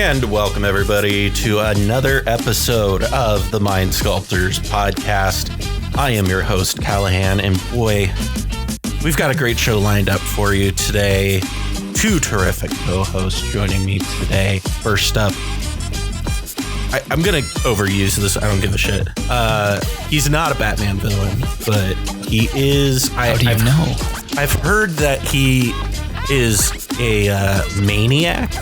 And welcome, everybody, to another episode of the Mind Sculptors podcast. I am your host, Callahan, and boy, we've got a great show lined up for you today. Two terrific co-hosts joining me today. First up, I'm going to overuse this. I don't give a shit. He's not a Batman villain, but he is... How do you know? I've heard that he is a maniac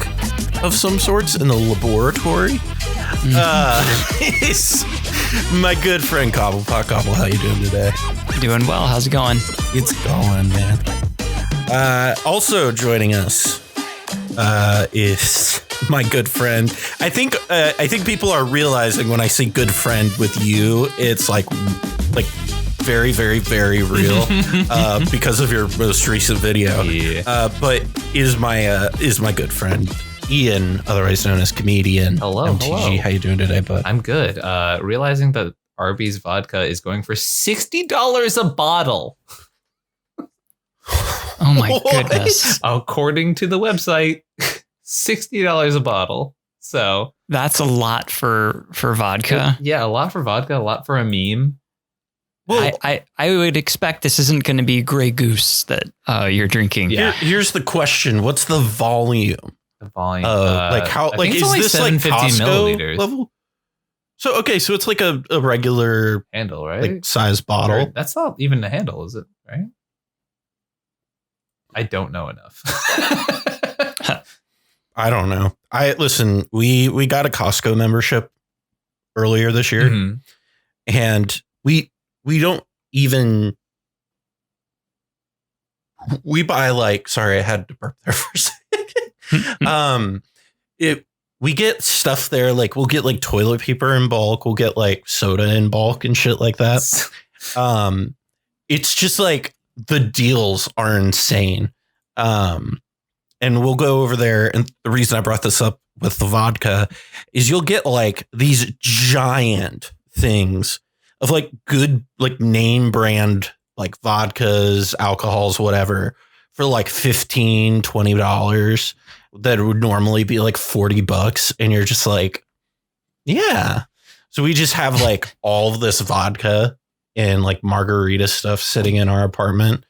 of some sorts in the laboratory. He's my good friend Cobblepot. Cobble, how you doing today? Doing well. How's it going? It's going, man. Also joining us is my good friend. I think people are realizing when I say good friend with you, it's like very, very, very real because of your most recent video. Yeah. But is my good friend Ian, otherwise known as Comedian. Hello, MTG. hello. How you doing today, bud? I'm good. Realizing that Arby's vodka is going for $60 a bottle. Oh my goodness. According to the website, $60 a bottle. So that's a lot for vodka. Yeah, a lot for vodka, a lot for a meme. Well, I would expect this isn't going to be Grey Goose that you're drinking. Yeah. Here's the question: what's the volume? The volume, like how? Like is this like Costco milliliters level? So okay, so it's like a regular handle, right? Like size bottle. Or, that's not even a handle, is it? Right? I don't know enough. I don't know. Listen. We got a Costco membership earlier this year, and we don't even. We buy like. Sorry, I had to burp there for a second. We get stuff there, like we'll get like toilet paper in bulk, we'll get like soda in bulk and shit like that. It's just like the deals are insane. And we'll go over there, and the reason I brought this up with the vodka is you'll get like these giant things of like good like name brand like vodkas, alcohols, whatever, for like $15-$20 that would normally be like $40, and you're just like, yeah. So we just have like all of this vodka and like margarita stuff sitting in our apartment,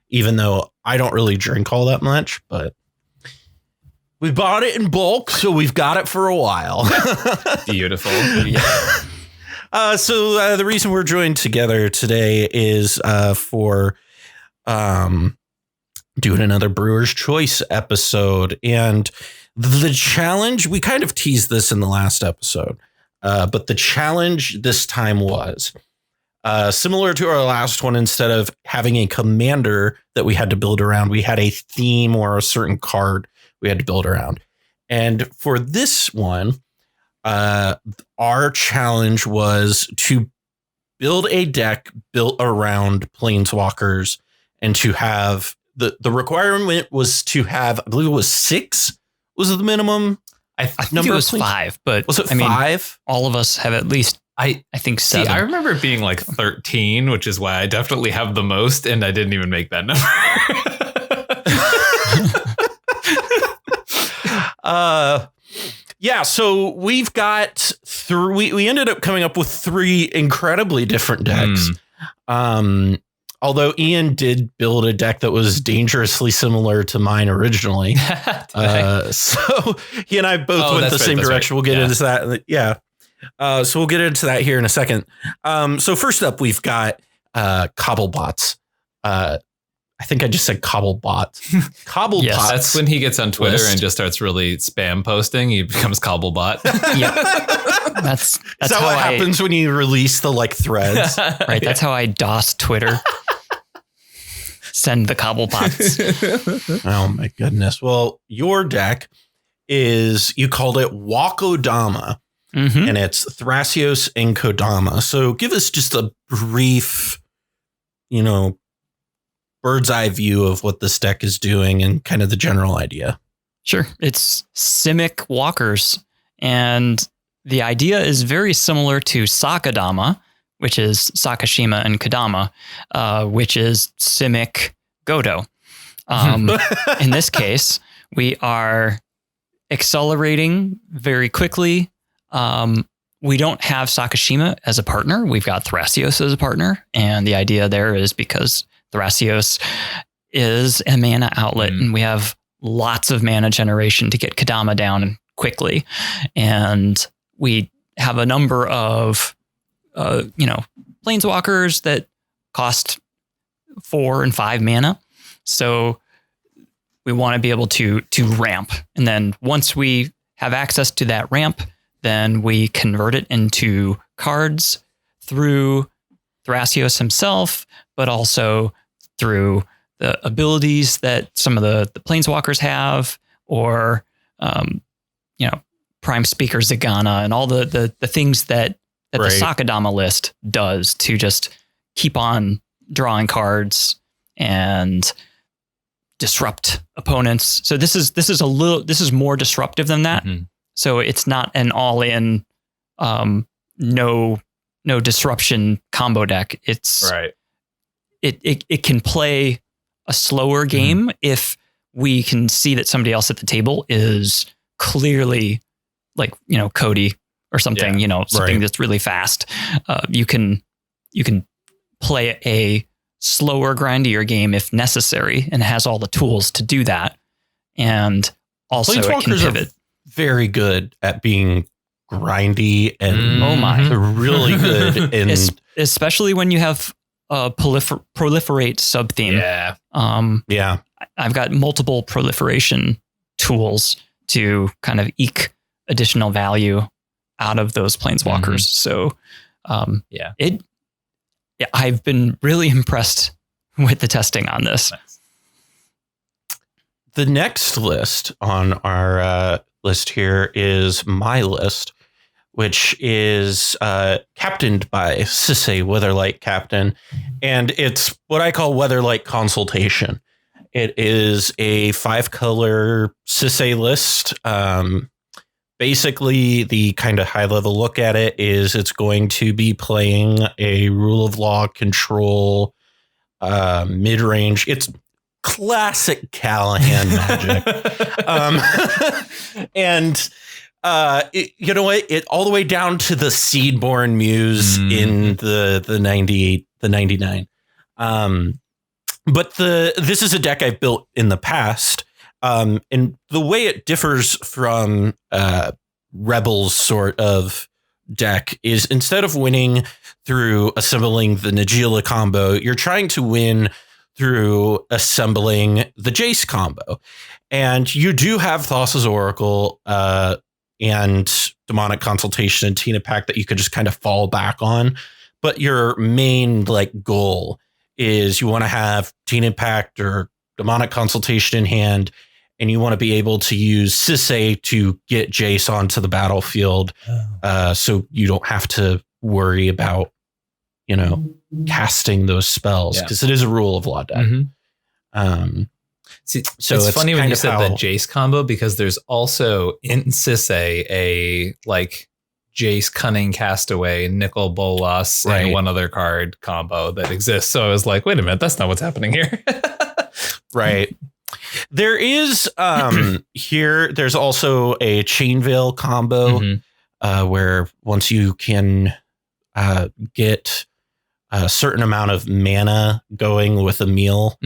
even though I don't really drink all that much, but we bought it in bulk, so we've got it for a while. Beautiful. Yeah. So the reason we're joined together today is for doing another Brewer's Choice episode. And the challenge, we kind of teased this in the last episode, but the challenge this time was similar to our last one. Instead of having a commander that we had to build around, we had a theme or a certain card we had to build around. And for this one, our challenge was to build a deck built around Planeswalkers, and to have the requirement was to have, I believe it was 6 was the minimum. I think it was 5, but was it 5? All of us have at least, I think 7. See, I remember it being like 13, which is why I definitely have the most, and I didn't even make that number. Yeah, so we've got 3. We ended up coming up with 3 incredibly different decks. Although Ian did build a deck that was dangerously similar to mine originally. So he and I both went the same direction. Right. We'll get into that. Yeah. So we'll get into that here in a second. So first up, we've got Cobblebots. I think I just said Cobblebot. Cobblepot. Yes, that's when he gets on Twitter and just starts really spam posting. He becomes Cobblepot. Yeah. That's Is that what happens when you release the like threads? Right. That's how I DOS Twitter. Send the Cobblepots. Oh my goodness. Well, your deck is, you called it Wakodama, and it's Thrasios and Kodama. So give us just a brief, bird's eye view of what this deck is doing and kind of the general idea. Sure. It's Simic Walkers, and the idea is very similar to Sakadama, which is Sakashima and Kodama, which is Simic Godo. In this case, we are accelerating very quickly. We don't have Sakashima as a partner. We've got Thrasios as a partner. And the idea there is because Thrasios is a mana outlet and we have lots of mana generation to get Kadama down quickly. And we have a number of, Planeswalkers that cost 4 and 5 mana. So we want to be able to ramp. And then once we have access to that ramp, then we convert it into cards through Thrasios himself, but also through the abilities that some of the Planeswalkers have, or, Prime Speaker Zagana and all the things that the Sakadama list does to just keep on drawing cards and disrupt opponents. So this is more disruptive than that. Mm-hmm. So it's not an all-in, no disruption combo deck. It's it can play a slower game if we can see that somebody else at the table is clearly like, Cody or something, something that's really fast. You can play a slower, grindier game if necessary, and has all the tools to do that. And also it can pivot. Very good at being grindy and they're really good in especially when you have proliferate sub theme. Yeah. I've got multiple proliferation tools to kind of eke additional value out of those Planeswalkers. So I've been really impressed with the testing on this. Nice. The next list on our list here is my list, which is captained by Sisay Weatherlight Captain, and it's what I call Weatherlight Consultation. It is a 5-color Sisay list. Basically, the kind of high-level look at it is it's going to be playing a rule of law control mid-range. It's classic Callahan magic. And you know what? It all the way down to the Seedborn Muse in the 98, the 99. But this is a deck I've built in the past. And the way it differs from Rebel's sort of deck is instead of winning through assembling the Najeela combo, you're trying to win through assembling the Jace combo. And you do have Thassa's Oracle and Demonic Consultation and Tina Pack that you could just kind of fall back on. But your main goal is you want to have Tina Pact or Demonic Consultation in hand, and you want to be able to use Sisay to get Jace onto the battlefield, so you don't have to worry about, casting those spells, because it is a rule of law deck. Mm-hmm. So it's funny when you said the Jace combo, because there's also in Sisay a Jace Cunning Castaway, Nicol Bolas, and one other card combo that exists. So I was like, wait a minute, that's not what's happening here. Right. There is there's also a Chainveil combo where once you can get a certain amount of mana going with a meal,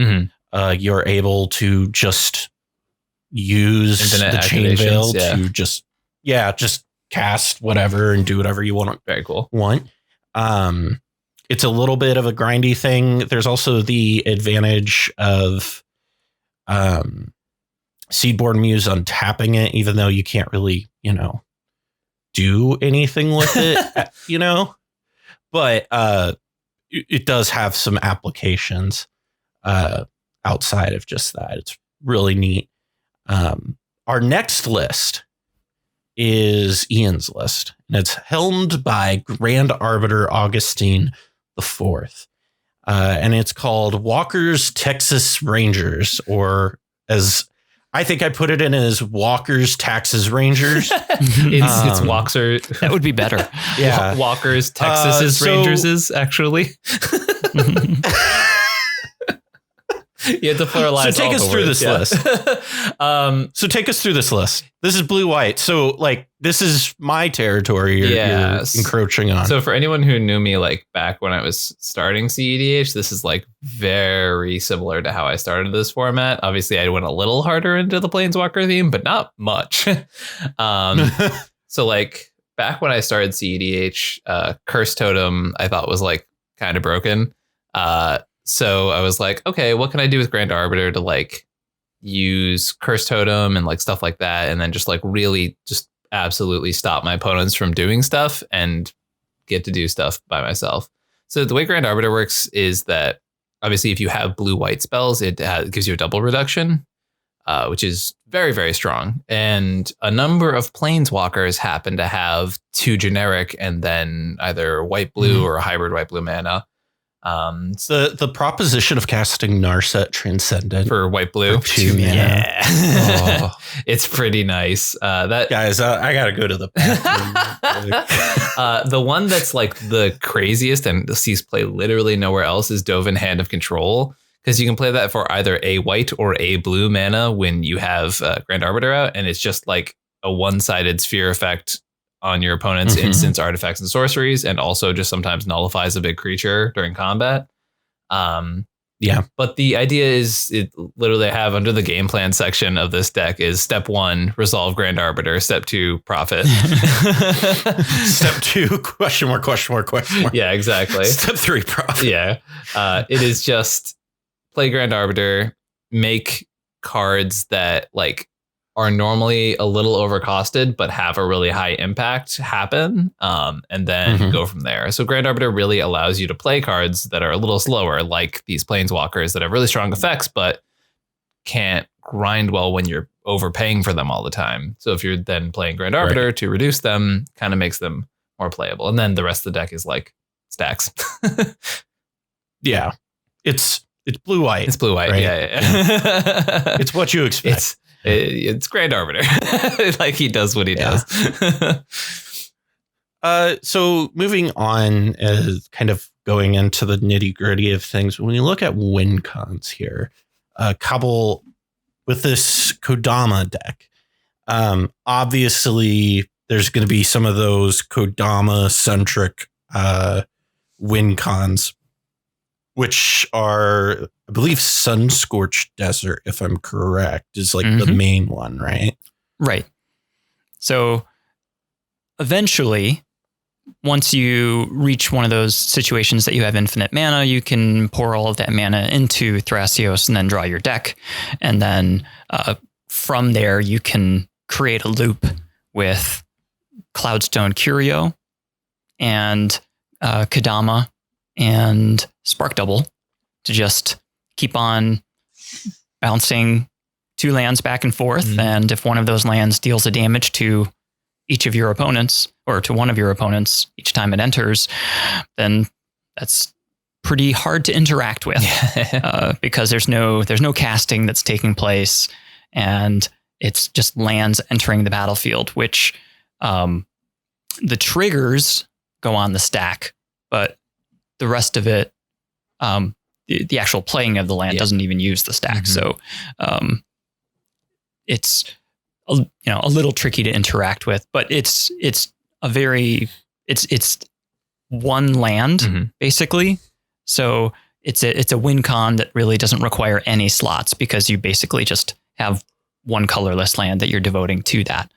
you're able to just use Infinite the Chainveil to just cast whatever and do whatever you want. Very cool. It's a little bit of a grindy thing. There's also the advantage of Seedborn Muse untapping it, even though you can't really, do anything with it, but it does have some applications outside of just that. It's really neat. Our next list is Ian's list, and it's helmed by Grand Arbiter Augustine IV. And it's called Walker's Texas Rangers, or as I think I put it in as Walker's Texas Rangers. It's Walker. That would be better. Yeah. Walker's Texas Rangers is actually. You have to pluralize. So take us through this list. So take us through this list. This is blue-white. So like this is my territory you're encroaching on. So for anyone who knew me like back when I was starting cEDH, this is like very similar to how I started this format. Obviously, I went a little harder into the Planeswalker theme, but not much. So like back when I started cEDH, Curse Totem I thought was like kind of broken. So I was like, okay, what can I do with Grand Arbiter to like use Curse Totem and like stuff like that, and then just like really just absolutely stop my opponents from doing stuff and get to do stuff by myself. So the way Grand Arbiter works is that obviously if you have blue-white spells, it gives you a double reduction, which is very, very strong. And a number of Planeswalkers happen to have 2 generic and then either white-blue or a hybrid white-blue mana. The proposition of casting Narset Transcendent for white-blue. Yeah. Oh. It's pretty nice. Guys, I gotta go to the bathroom. The one that's like the craziest and sees play literally nowhere else is Dovin Hand of Control, because you can play that for either a white or a blue mana when you have Grand Arbiter out, and it's just like a one-sided sphere effect on your opponent's instants, artifacts, and sorceries, and also just sometimes nullifies a big creature during combat. But the idea is, it literally I have under the game plan section of this deck is step 1, resolve Grand Arbiter. Step 2, profit. Step 2, question mark. Yeah, exactly. Step 3, profit. Yeah. It is just play Grand Arbiter, make cards that like are normally a little overcosted but have a really high impact happen, and then go from there. So Grand Arbiter really allows you to play cards that are a little slower, like these Planeswalkers that have really strong effects but can't grind well when you're overpaying for them all the time. So if you're then playing Grand Arbiter to reduce them, kind of makes them more playable. And then the rest of the deck is like stacks. Yeah. It's blue-white. It's blue-white. Right? Yeah. It's what you expect. It's Grand Arbiter. Like he does what he does. So moving on, kind of going into the nitty gritty of things, when you look at win cons here, Cobble with this Kodama deck, obviously there's going to be some of those Kodama centric win cons, which are, I believe, Sunscorched Desert, if I'm correct, is like the main one, right? Right. So eventually, once you reach one of those situations that you have infinite mana, you can pour all of that mana into Thrasios and then draw your deck. And then from there, you can create a loop with Cloudstone Curio and Kodama and Spark Double to just keep on bouncing 2 lands back and forth. And if one of those lands deals a damage to each of your opponents, or to one of your opponents each time it enters, then that's pretty hard to interact with because there's no casting that's taking place, and it's just lands entering the battlefield, which the triggers go on the stack, but the rest of it, the actual playing of the land doesn't even use the stack. So it's a little tricky to interact with, but it's one land basically. So it's a win con that really doesn't require any slots, because you basically just have one colorless land that you're devoting to that.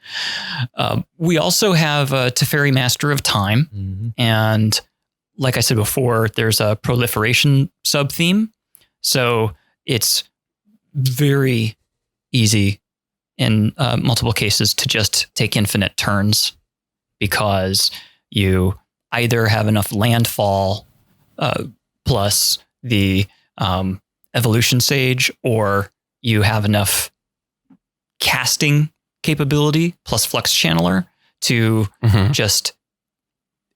We also have Teferi, Master of Time, and like I said before, there's a proliferation sub-theme. So it's very easy in multiple cases to just take infinite turns, because you either have enough landfall plus the Evolution Sage, or you have enough casting capability plus Flux Channeler to just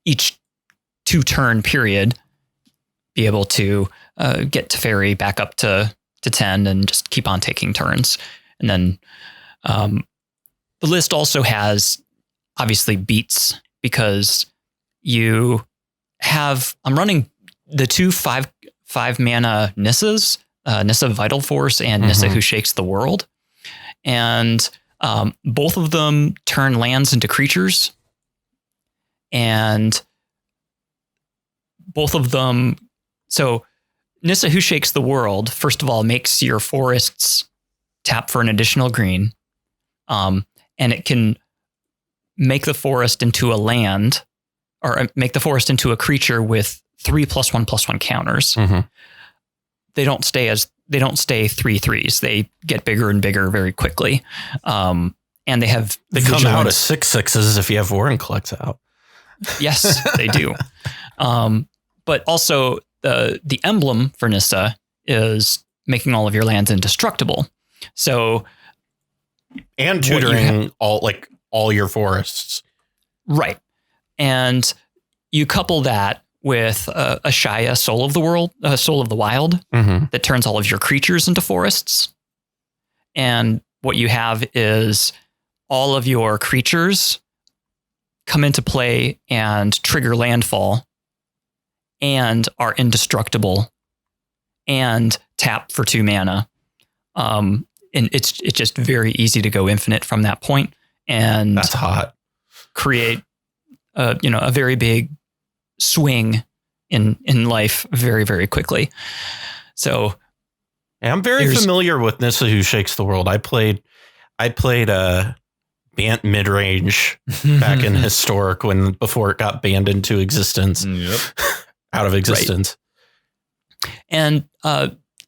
each 2-turn period be able to get Teferi back up to 10 and just keep on taking turns. And then the list also has obviously beats, because I'm running the 2 5 mana Nissas, Nissa Vital Force and Nissa Who Shakes the World. And both of them turn lands into creatures. And both of them... So Nissa Who Shakes the World, first of all, makes your forests tap for an additional green. And it can make the forest into a land, or make the forest into a creature with 3+1/+1 counters. They don't stay 3/3s. They get bigger and bigger very quickly. And they come out as 6/6s if you have Warren Collects out. Yes, they do. But also the emblem for Nissa is making all of your lands indestructible. So, and tutoring all your forests. Right. And you couple that with a Shaya Soul of the Wild that turns all of your creatures into forests. And what you have is all of your creatures come into play and trigger landfall and are indestructible and tap for 2 mana. And it's just very easy to go infinite from that point. And that's hot. Create a very big swing in life very, very quickly. So I'm very familiar with Nissa Who Shakes the World. I played Bant mid-range back in Historic before it got banned into existence. Out of existence. Right. And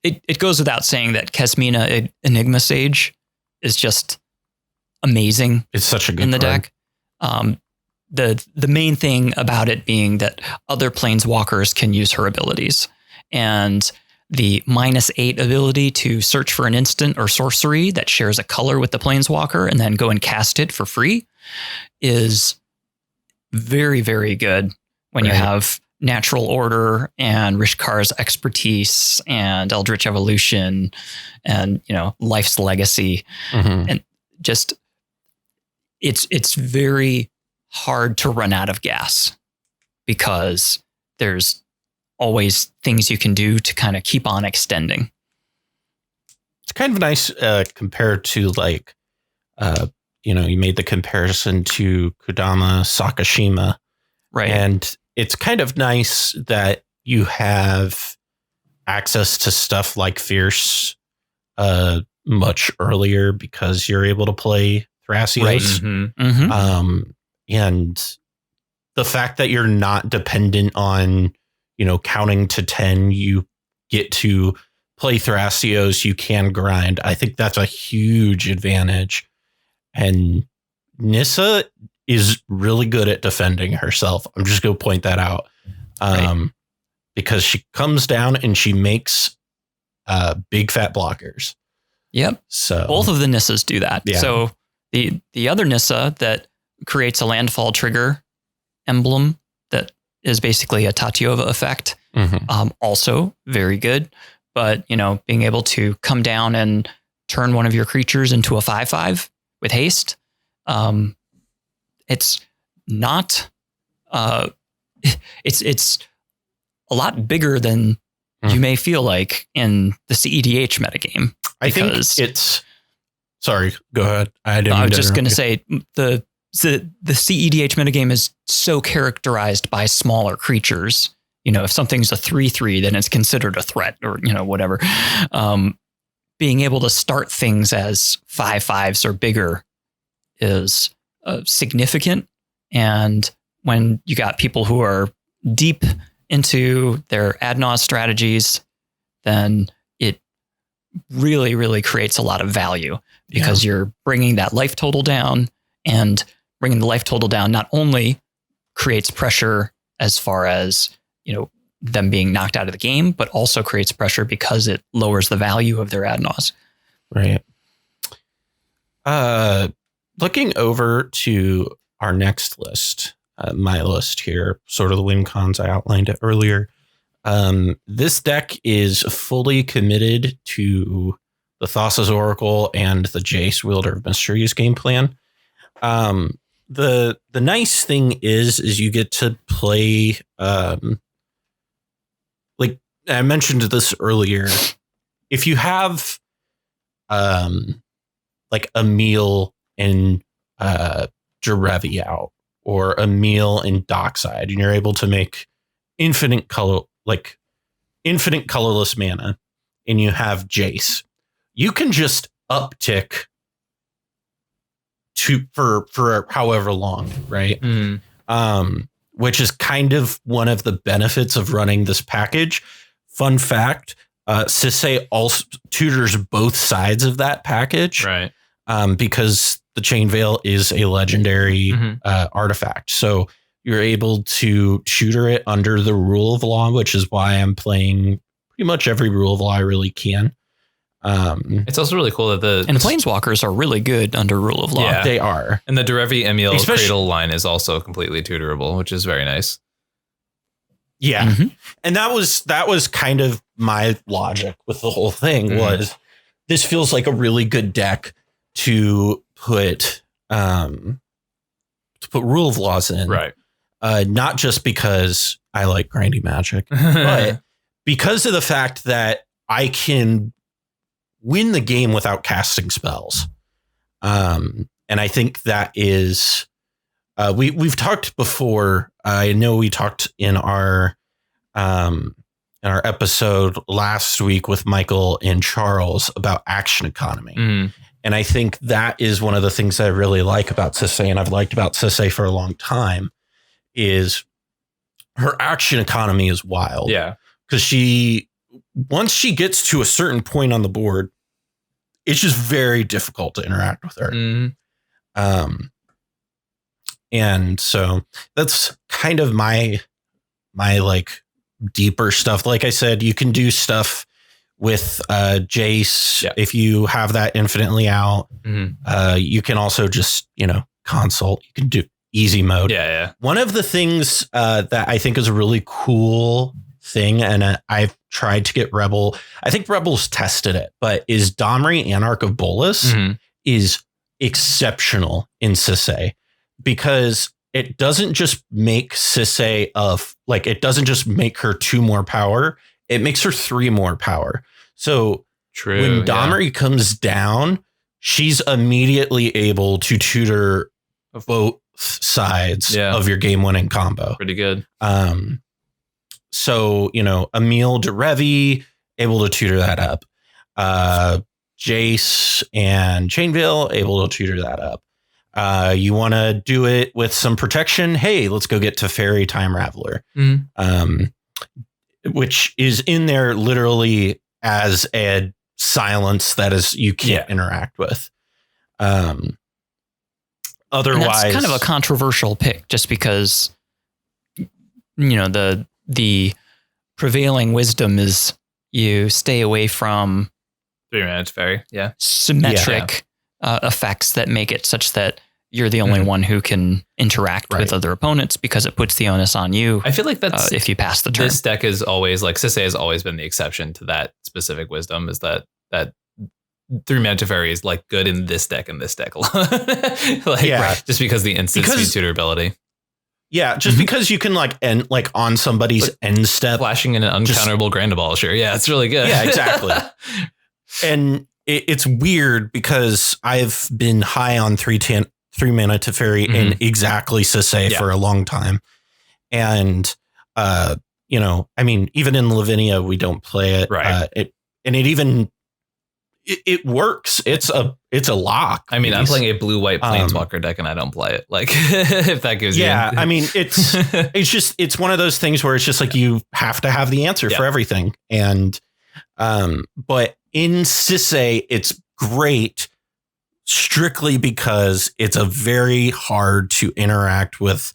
it goes without saying that Kesmina Enigma Sage is just amazing. It's such a good in the card. deck. The main thing about it being that other Planeswalkers can use her abilities, and the -8 ability to search for an instant or sorcery that shares a color with the Planeswalker and then go and cast it for free is very, very good when you have Natural Order and Rishkar's Expertise and Eldritch Evolution and, Life's Legacy. And just, it's very hard to run out of gas because there's always things you can do to kind of keep on extending. It's kind of nice compared to you made the comparison to Kodama Sakashima. Right. And it's kind of nice that you have access to stuff like Fierce much earlier because you're able to play Thrasios. Right. And the fact that you're not dependent on, counting to 10, you get to play Thrasios, you can grind. I think that's a huge advantage. And Nissa is really good at defending herself. I'm just going to point that out. Because she comes down and she makes big fat blockers. Yep. So both of the Nissas do that. Yeah. So the other Nissa that creates a landfall trigger emblem that is basically a Tatiova effect. Also very good. But, being able to come down and turn one of your creatures into a 5/5 with haste. It's not, it's a lot bigger than you may feel like in the cEDH metagame. I think it's, sorry, go ahead. I was just going to say the cEDH metagame is so characterized by smaller creatures. If something's a 3/3, then it's considered a threat or, whatever. Being able to start things as 5/5s or bigger is significant. And when you got people who are deep into their ad nauseam strategies, then it really, really creates a lot of value because you're bringing that life total down, and bringing the life total down not only creates pressure as far as, them being knocked out of the game, but also creates pressure because it lowers the value of their ad nauseam. Right. Looking over to our next list, my list here, sort of the win cons, I outlined it earlier. This deck is fully committed to the Thassa's Oracle and the Jace Wielder of Mysteries game plan. The nice thing is you get to play, like I mentioned this earlier, if you have like a meal in Derevi out or a meal in Dockside, and you're able to make infinite colorless mana, and you have Jace, you can just uptick for however long, right? Which is kind of one of the benefits of running this package. Fun fact, cEDH also tutors both sides of that package, right? Because the Chain Veil is a legendary artifact. So you're able to tutor it under the Rule of Law, which is why I'm playing pretty much every Rule of Law I really can. It's also really cool that the Planeswalkers are really good under Rule of Law. Yeah, they are. And the Derevi Emil Cradle line is also completely tutorable, which is very nice. Yeah. And that was kind of my logic with the whole thing was this feels like a really good deck to put Rule of Laws in. Right. Not just because I like grindy Magic, but because of the fact that I can win the game without casting spells. And I think that is, we've talked before. I know we talked in our episode last week with Michael and Charles about action economy. And I think that is one of the things that I really like about cEDH, and I've liked about cEDH for a long time, is her action economy is wild. Yeah. Because once she gets to a certain point on the board, it's just very difficult to interact with her. And so that's kind of my like deeper stuff. Like I said, you can do stuff with Jace if you have that infinitely out. You can also just, consult. You can do easy mode. Yeah. One of the things that I think is a really cool thing, and I've tried to get Rebel. I think Rebel's tested it, but is Domri Anarch of Bolas is exceptional in cEDH because it doesn't just make cEDH it doesn't just make her 2 more power. It makes her 3 more power. So when Domri comes down, she's immediately able to tutor both sides of your game winning combo. Pretty good. So, Emil Derevi, able to tutor that up. Jace and Chainveil, able to tutor that up. You want to do it with some protection? Hey, let's go get Teferi Time Raveler, which is in there literally as a silence that is you can't interact with. Otherwise, and that's kind of a controversial pick, just because the prevailing wisdom is you stay away from 3-mana Teferi. Yeah, symmetric effects that make it such that you're the only one who can interact with other opponents, because it puts the onus on you. I feel like that's if you pass the turn. This deck is always cEDH has always been the exception to that specific wisdom, is that 3-mana Teferi is good in this deck and this deck alone. Just because the instant speed tutorability. Yeah, just because you can end on somebody's end step, flashing in an uncounterable Grand Abolisher. Yeah, it's really good. Yeah, exactly. And it's weird because I've been high on 3-mana Teferi in exactly cEDH for a long time. And, even in Lavinia, we don't play it. Right. It works. It's a lock. I mean, I'm playing a blue-white Planeswalker deck and I don't play it. If that gives you. Yeah. I mean, it's one of those things where it's just you have to have the answer for everything. And, but in cEDH, it's great strictly because it's a very hard to interact with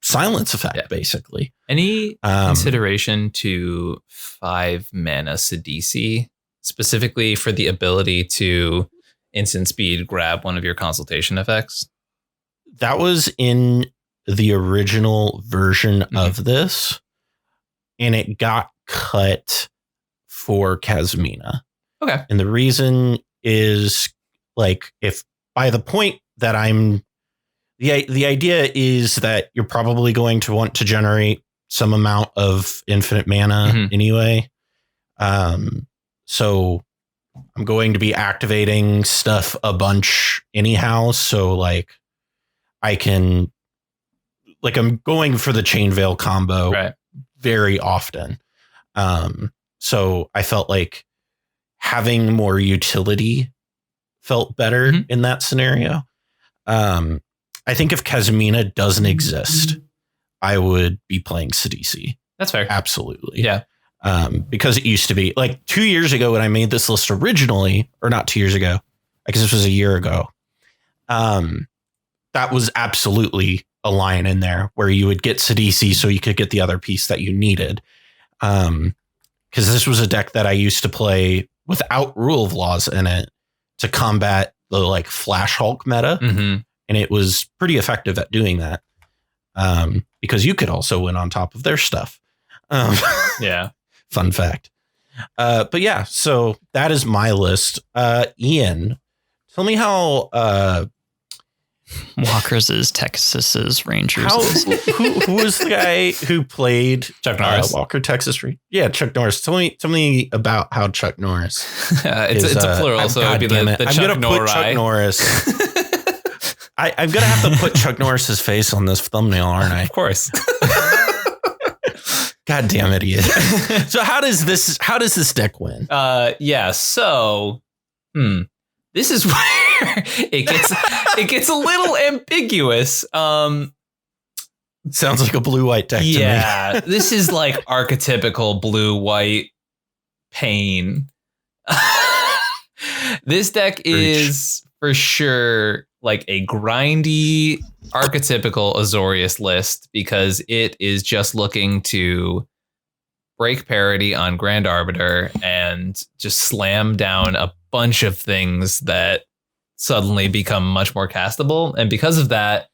silence effect, basically. Any consideration to 5-mana Sidisi, specifically for the ability to instant speed grab one of your consultation effects? That was in the original version of this, and it got cut for Kasmina. Okay. And the reason is if by the point that the idea is that you're probably going to want to generate some amount of infinite mana anyway. So I'm going to be activating stuff a bunch anyhow. So like I can, like I'm going for the Chain Veil combo very often. So I felt like having more utility felt better in that scenario. I think if Kazumina doesn't exist, I would be playing cEDH. That's fair. Absolutely. Yeah. Because it used to be like 2 years ago when I made this list originally, or not 2 years ago, I guess this was a year ago. That was absolutely a line in there where you would get cEDH so you could get the other piece that you needed. Because this was a deck that I used to play without Rule of Laws in it to combat the like Flash Hulk meta. And it was pretty effective at doing that. Because you could also win on top of their stuff. Yeah. Fun fact. But yeah, so that is my list. Ian, tell me how Walker's, Texas's, Rangers. Who was the guy who played Chuck Norris? Walker, Texas. Yeah, Chuck Norris. Tell me about how Chuck Norris. It's a plural, so it'd be the I'm Chuck gonna put Chuck Norris. I'm gonna have to put Chuck Norris's face on this thumbnail, aren't I? Of course. God damn it, Ian. So how does this deck win? Yeah. So, this is where it gets a little ambiguous. Sounds like a blue-white deck to me. Yeah, this is like archetypical blue-white pain. This deck is for sure like a grindy, archetypical Azorius list because it is just looking to break parity on Grand Arbiter and just slam down a bunch of things that suddenly become much more castable. And because of that,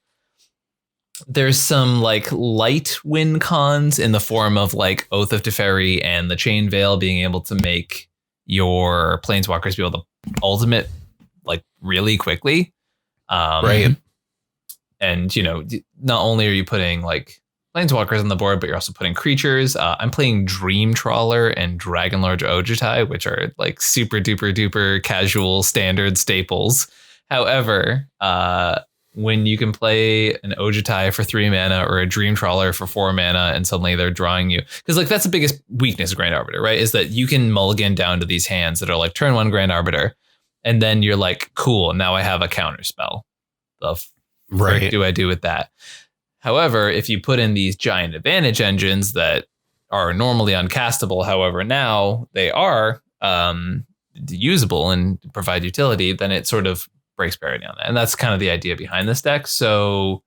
there's some like light win cons in the form of like Oath of Teferi and the Chain Veil being able to make your Planeswalkers be able to ultimate like really quickly. Right. And, you know, not only are you putting like Planeswalkers on the board, but you're also putting creatures. I'm playing Dream Trawler and Dragonlord Ojutai, which are like super duper duper casual standard staples. However, when you can play an Ojutai for 3 mana or a Dream Trawler for 4 mana and suddenly they're drawing you, because like that's the biggest weakness of Grand Arbiter, right? Is that you can mulligan down to these hands that are like turn 1 Grand Arbiter. And then you're like, cool, now I have a counter spell. The frick do I do with that? However, if you put in these giant advantage engines that are normally uncastable, however, now they are usable and provide utility, then it sort of breaks parity on that. And that's kind of the idea behind this deck. So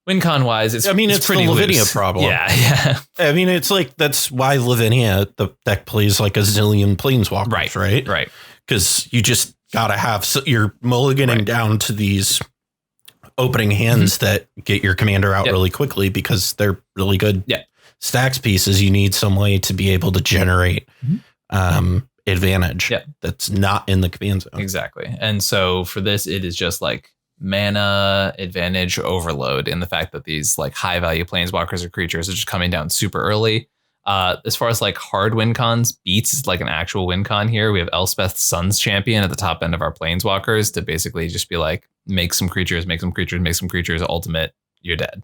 WinCon wise, it's pretty the Lavinia loose. problem. Yeah. I mean, it's like that's why Lavinia, the deck plays like a zillion Planeswalkers, right? Because you just gotta have you're mulliganing down to these opening hands that get your commander out really quickly because they're really good stacks pieces. You need some way to be able to generate advantage that's not in the command zone. Exactly. And so for this, it is just like mana advantage overload in the fact that these like high value Planeswalkers or creatures are just coming down super early. As far as like hard win cons, Beats is like an actual win con here. We have Elspeth Sun's Champion at the top end of our Planeswalkers to basically just be like, make some creatures, ultimate, you're dead.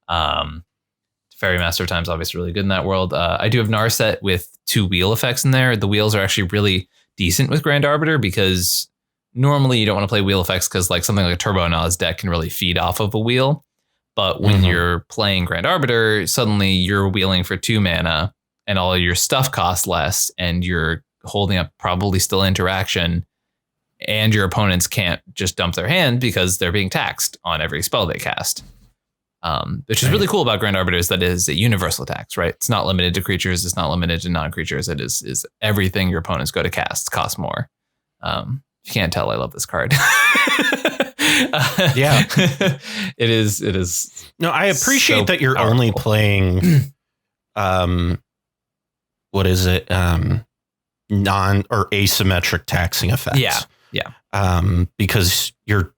Fairy Master Time's obviously really good in that world. I do have Narset with 2 wheel effects in there. The wheels are actually really decent with Grand Arbiter because normally you don't want to play wheel effects because like something like a Turbo Nas deck can really feed off of a wheel. But when you're playing Grand Arbiter, suddenly you're wheeling for 2 mana and all of your stuff costs less and you're holding up probably still interaction and your opponents can't just dump their hand because they're being taxed on every spell they cast. Which is really cool about Grand Arbiter is that it is a universal tax, right? It's not limited to creatures. It's not limited to non-creatures. It is everything your opponents go to cast costs more. If you can't tell, I love this card. Yeah, it is. No, I appreciate so that you're powerful. Only playing, what is it? Non or asymmetric taxing effects. Yeah. Because you're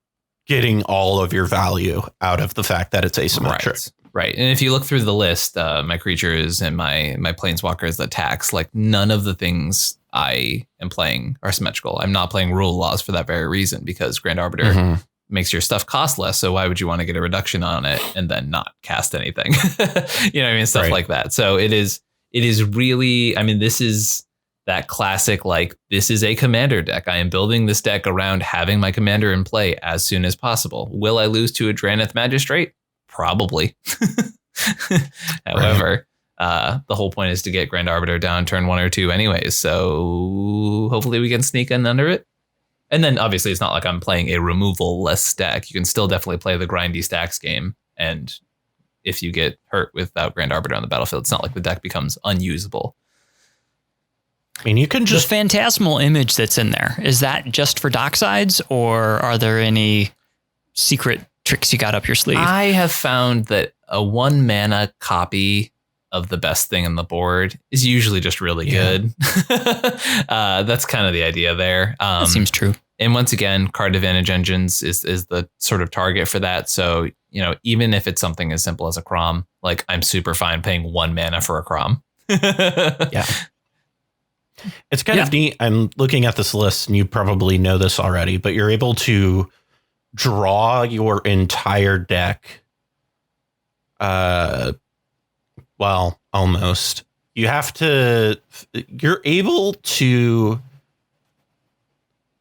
getting all of your value out of the fact that it's asymmetric. Right. And if you look through the list, my creatures and my Planeswalkers that tax, like none of the things I am playing are symmetrical. I'm not playing rule laws for that very reason, because Grand Arbiter makes your stuff cost less. So why would you want to get a reduction on it and then not cast anything? You know what I mean? Stuff like that. So it is really, I mean, this is that classic, like, this is a commander deck. I am building this deck around having my commander in play as soon as possible. Will I lose to a Draneth Magistrate? Probably. However, the whole point is to get Grand Arbiter down turn 1 or 2 anyways. So hopefully we can sneak in under it. And then obviously it's not like I'm playing a removal-less deck. You can still definitely play the grindy stacks game. And if you get hurt without Grand Arbiter on the battlefield, it's not like the deck becomes unusable. I mean, you can just... The phantasmal image that's in there, is that just for docksides, or are there any secret tricks you got up your sleeve? I have found that a 1 mana copy of the best thing on the board is usually just really good. That's kind of the idea there. That seems true. And once again, card advantage engines is the sort of target for that. So, you know, even if it's something as simple as a Crom, like, I'm super fine paying 1 mana for a Crom. Yeah. It's kind of neat. I'm looking at this list, and you probably know this already, but you're able to draw your entire deck. Well, almost. You're able to,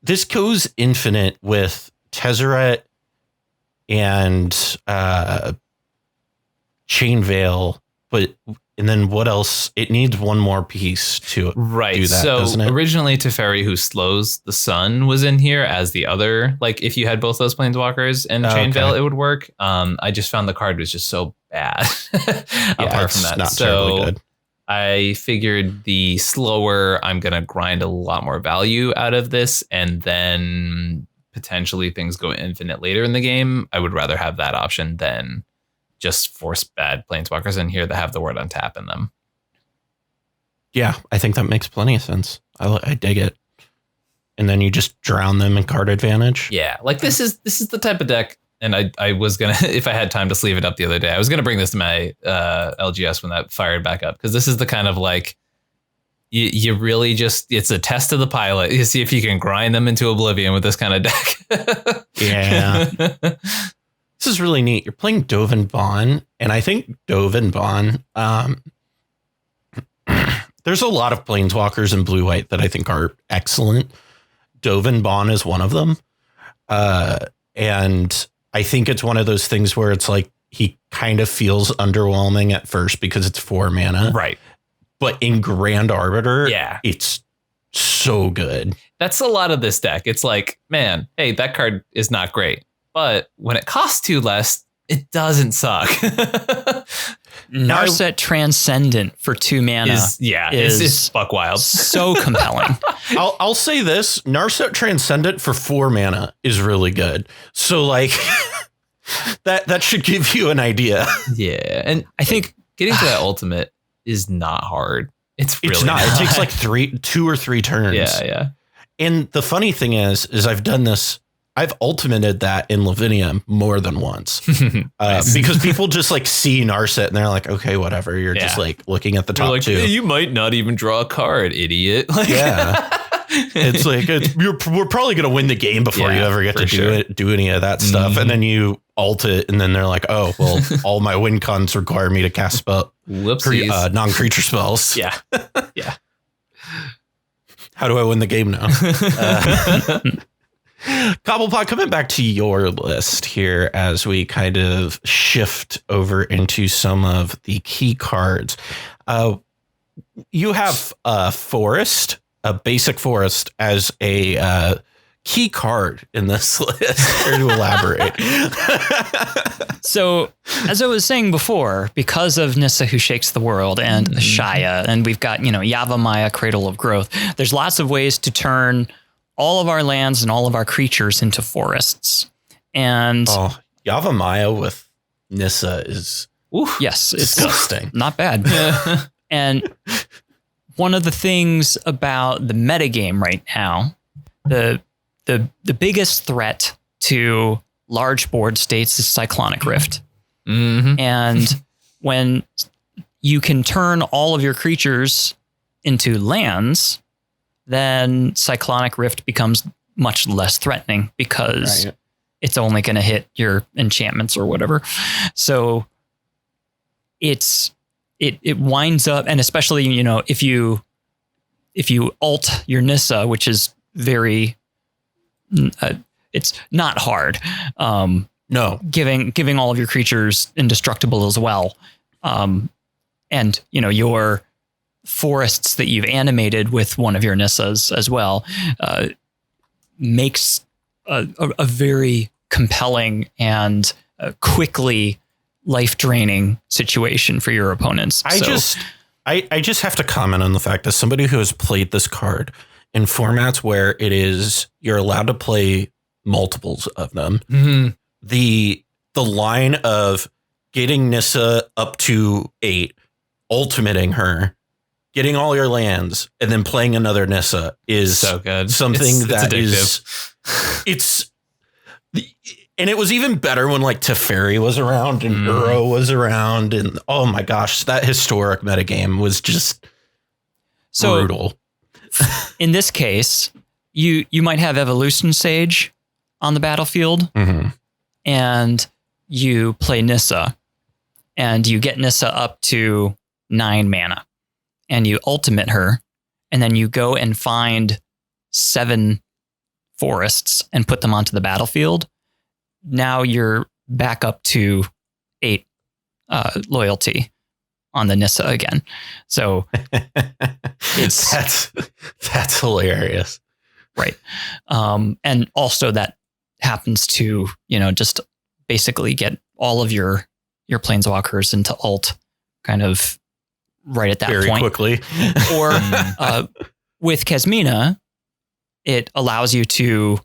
this goes infinite with Tezzeret and Chain Veil, and then what else? It needs one more piece to do that, so doesn't it? Originally Teferi, who slows the sun, was in here as the other, like, if you had both those Planeswalkers and Chain Veil, it would work. I just found the card was just so bad. Apart from that, not terribly good. I figured the slower, I'm going to grind a lot more value out of this, and then potentially things go infinite later in the game. I would rather have that option than just force bad Planeswalkers in here that have the word untap in them. Yeah, I think that makes plenty of sense. I dig it. And then you just drown them in card advantage. Yeah, like this is the type of deck. And I was going to, if I had time to sleeve it up the other day, I was going to bring this to my LGS when that fired back up. Because this is the kind of, like, you really just, it's a test of the pilot. You see if you can grind them into oblivion with this kind of deck. Yeah. This is really neat. You're playing Dovin Bond. And I think Dovin Bond, there's a lot of Planeswalkers in blue-white that I think are excellent. Dovin Bond is one of them. And I think it's one of those things where it's like he kind of feels underwhelming at first because it's 4 mana. Right. But in Grand Arbiter, yeah, it's so good. That's a lot of this deck. It's like, man, hey, that card is not great. But when it costs 2 less, it doesn't suck. Narset Transcendent for 2 mana is fuck wild. So compelling. I'll say this: Narset Transcendent for 4 mana is really good. So, like, that should give you an idea. Yeah, and I think getting to that ultimate is not hard. It's not. It takes like 2 or 3 turns. Yeah. And the funny thing is I've done this. I've ultimated that in Lavinia more than once because people just, like, see Narset and they're like, okay, whatever. You're just, like, looking at the top, like, 2. Hey, you might not even draw a card, idiot. Like, yeah. It's like, we're probably going to win the game before you ever get to do any of that stuff. And then you ult it, and then they're like, oh, well, all my win cons require me to cast non-creature spells. Yeah. How do I win the game now? Cobblepot, coming back to your list here as we kind of shift over into some of the key cards. You have a forest, a basic forest, as a key card in this list. Here to elaborate. So, as I was saying before, because of Nissa Who Shakes the World and Shaya, and we've got, Yavimaya, Cradle of Growth, there's lots of ways to turn all of our lands and all of our creatures into forests. And Yavimaya with Nissa is it's disgusting. Not bad. And one of the things about the metagame right now, the biggest threat to large board states is Cyclonic Rift. Mm-hmm. And when you can turn all of your creatures into lands, then Cyclonic Rift becomes much less threatening because it's only going to hit your enchantments or whatever. So it winds up, and especially, you know, if you alt your Nissa, which is very, it's not hard. No, giving all of your creatures indestructible as well. And you know, your forests that you've animated with one of your Nissas as well, makes a very compelling and quickly life-draining situation for your opponents. I just have to comment on the fact that somebody who has played this card in formats where it is you're allowed to play multiples of them. Mm-hmm. The line of getting Nissa up to 8, ultimating her, getting all your lands, and then playing another Nissa is so good. Something it's and it was even better when like Teferi was around and Uro was around, and oh my gosh, that historic metagame was just brutal. In this case, you might have Evolution Sage on the battlefield, and you play Nissa, and you get Nissa up to 9 mana, and you ultimate her, and then you go and find 7 forests and put them onto the battlefield. Now you're back up to 8 loyalty on the Nissa again. So that's hilarious. Right. And also that happens to, you know, just basically get all of your planeswalkers into alt kind of right at that very point. Quickly. Or with Kesmina, it allows you to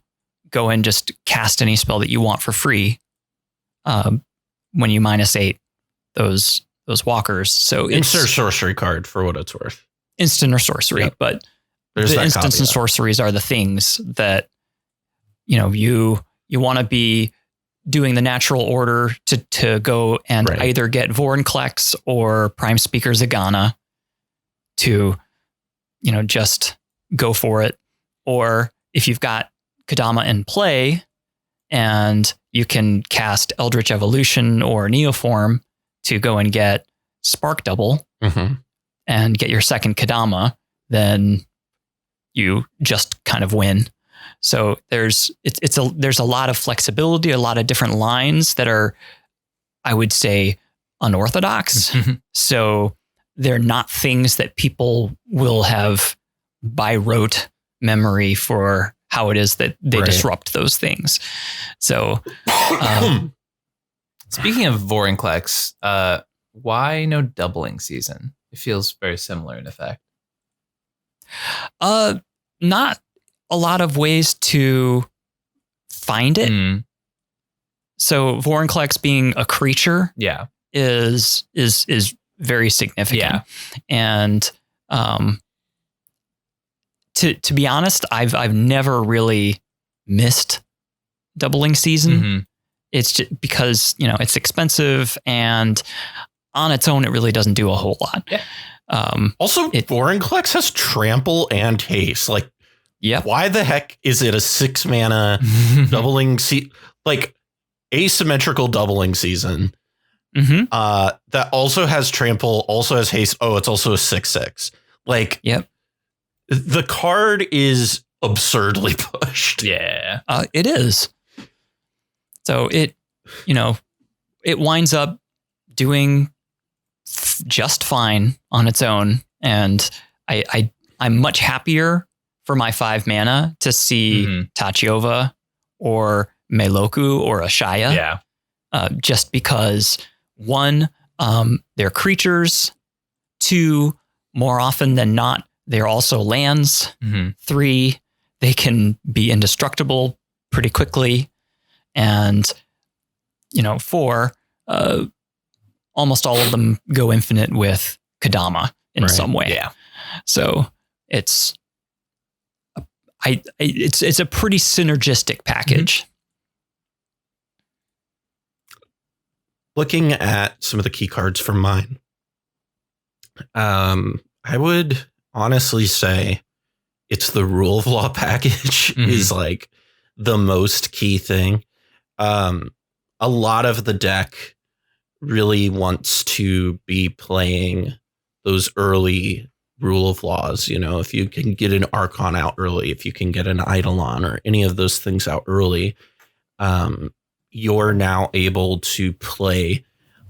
go and just cast any spell that you want for free when you -8 those walkers. So it's instant sorcery card for what it's worth. Instant or sorcery, but the instants and sorceries are the things that, you know, you want to be doing the natural order to go and either get Vorinclex or Prime Speaker Zagana to, you know, just go for it. Or if you've got Kodama in play and you can cast Eldritch Evolution or Neoform to go and get Spark Double and get your second Kodama, then you just kind of win. So there's a lot of flexibility, a lot of different lines that are, I would say, unorthodox. So they're not things that people will have by rote memory for how it is that they disrupt those things. So speaking of Vorinclex, why no doubling season? It feels very similar in effect. Not a lot of ways to find it. So Vorinclex being a creature is very significant. And to be honest, I've never really missed doubling season. It's just because, you know, it's expensive and on its own, it really doesn't do a whole lot. Also, Vorinclex has trample and haste. Like, why the heck is it a 6 mana doubling like asymmetrical doubling season? That also has trample, also has haste. Oh, it's also a 6/6. Like, the card is absurdly pushed. It is. So it winds up doing just fine on its own. And I'm much happier for my 5 mana to see Tachiova or Meloku or Ashaya. Just because 1, they're creatures. 2, more often than not, they're also lands. 3, they can be indestructible pretty quickly. And, 4, almost all of them go infinite with Kodama in some way. So it's a pretty synergistic package. Looking at some of the key cards from mine, I would honestly say it's the rule of law package is like the most key thing. A lot of the deck really wants to be playing those early rule of laws. You know, if you can get an Archon out early, if you can get an Eidolon or any of those things out early, you're now able to play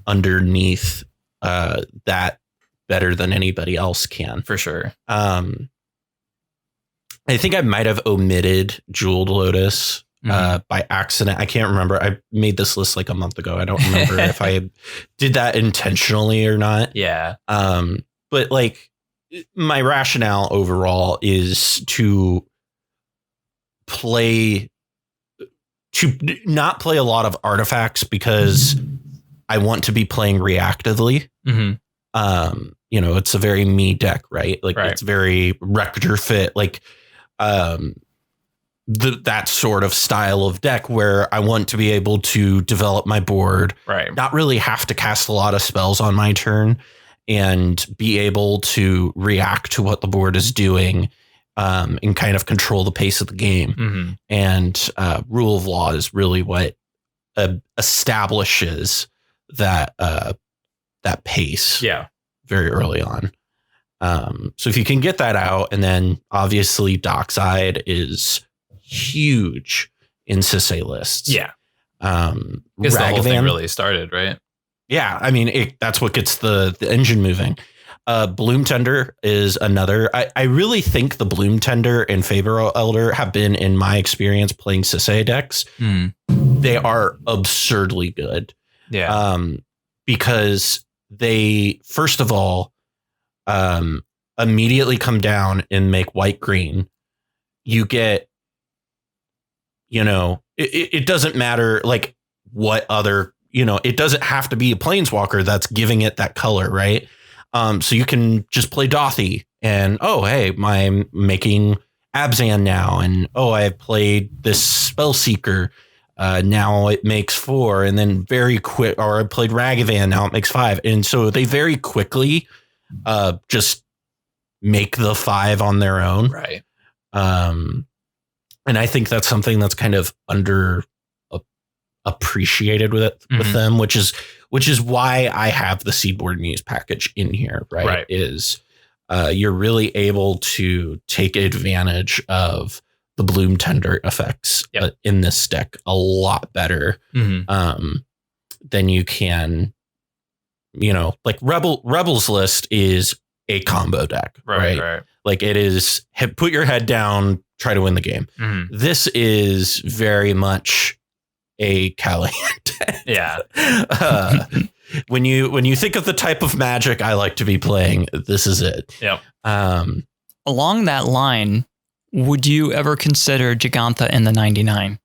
underneath that better than anybody else can. For sure. I think I might have omitted Jeweled Lotus by accident. I can't remember. I made this list like a month ago. I don't remember if I did that intentionally or not. Yeah. But like my rationale overall is to not play a lot of artifacts because I want to be playing reactively. You know, it's a very me deck, right? Like it's very Rector fit, like that sort of style of deck where I want to be able to develop my board, not really have to cast a lot of spells on my turn and be able to react to what the board is doing and kind of control the pace of the game. And rule of law is really what establishes that pace very early on. So if you can get that out, and then obviously Dockside is huge in CySA lists. Yeah. Because the whole thing really started, right? Yeah. I mean, that's what gets the engine moving. Bloom Tender is another. I really think the Bloom Tender and Faber Elder have been, in my experience, playing CySA decks. They are absurdly good. Yeah. Because they, first of all, immediately come down and make white green. You get, you know, it doesn't matter like what other, you know, it doesn't have to be a Planeswalker that's giving it that color, right? So you can just play Dothy and, oh, hey, I'm making Abzan now. And, oh, I played this Spellseeker. Now it makes 4, and then very quick, or I played Ragavan. Now it makes 5. And so they very quickly just make the 5 on their own. Right. And I think that's something that's kind of under appreciated with them, which is why I have the Seedboard Muse package in here. Right. Is you're really able to take advantage of the Bloom Tender effects in this deck a lot better than you can, you know, like Rebels list is a combo deck, right? Like it is put your head down, try to win the game. This is very much a Callahan deck. Yeah. When you think of the type of Magic I like to be playing, this is it. Yep. Along that line, would you ever consider Gigantha in the 99?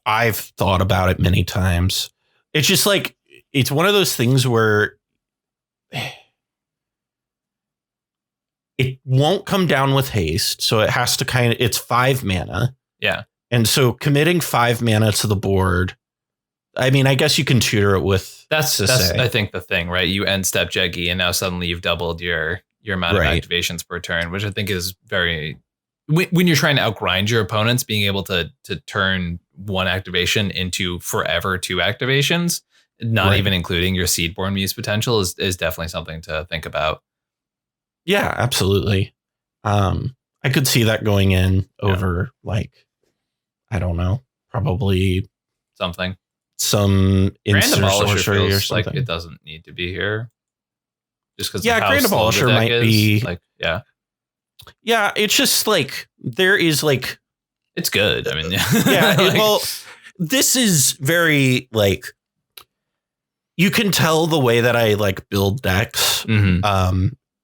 I've thought about it many times. It's just like, it's one of those things where it won't come down with haste. So it has to it's 5 mana. Yeah. And so committing 5 mana to the board, I mean, I guess you can tutor it with. That's I think the thing, right? You end step Jeggy and now suddenly you've doubled your amount of activations per turn, which I think is very, when you're trying to outgrind your opponents, being able to turn 1 activation into forever 2 activations, not even including your Seedborn Muse potential is definitely something to think about. Yeah, absolutely. I could see that going in over like, I don't know, probably some instant sorcery or something. Like it doesn't need to be here. Just because Grand Abolisher might be like, yeah, it's just like there is like it's good. I mean, well, this is very like you can tell the way that I like build decks,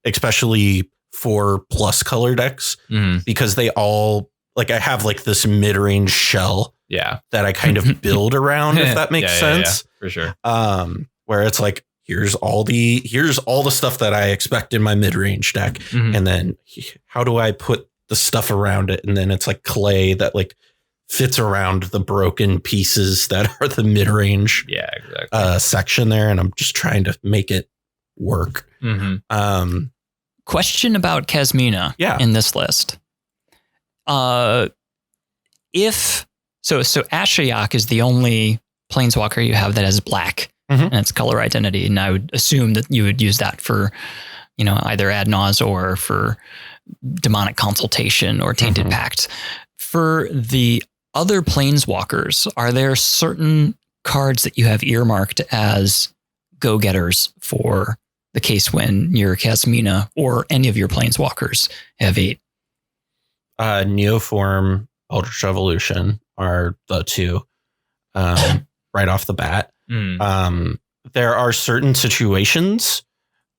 especially 4+ color decks, because they all like I have like this mid-range shell that I kind of build around, if that makes sense. For sure. Where it's like here's all the stuff that I expect in my mid-range deck. And then how do I put the stuff around it? And then it's like clay that like fits around the broken pieces that are the mid-range section there. And I'm just trying to make it work. Question about Kasmina in this list. if so Ashiok is the only planeswalker you have that has black and its color identity, and I would assume that you would use that for, either ad nauseam or for demonic consultation or tainted pact. For the other planeswalkers, are there certain cards that you have earmarked as go-getters for the case when your Kasmina or any of your planeswalkers have 8? Neoform, Eldritch Evolution are the two right off the bat. There are certain situations,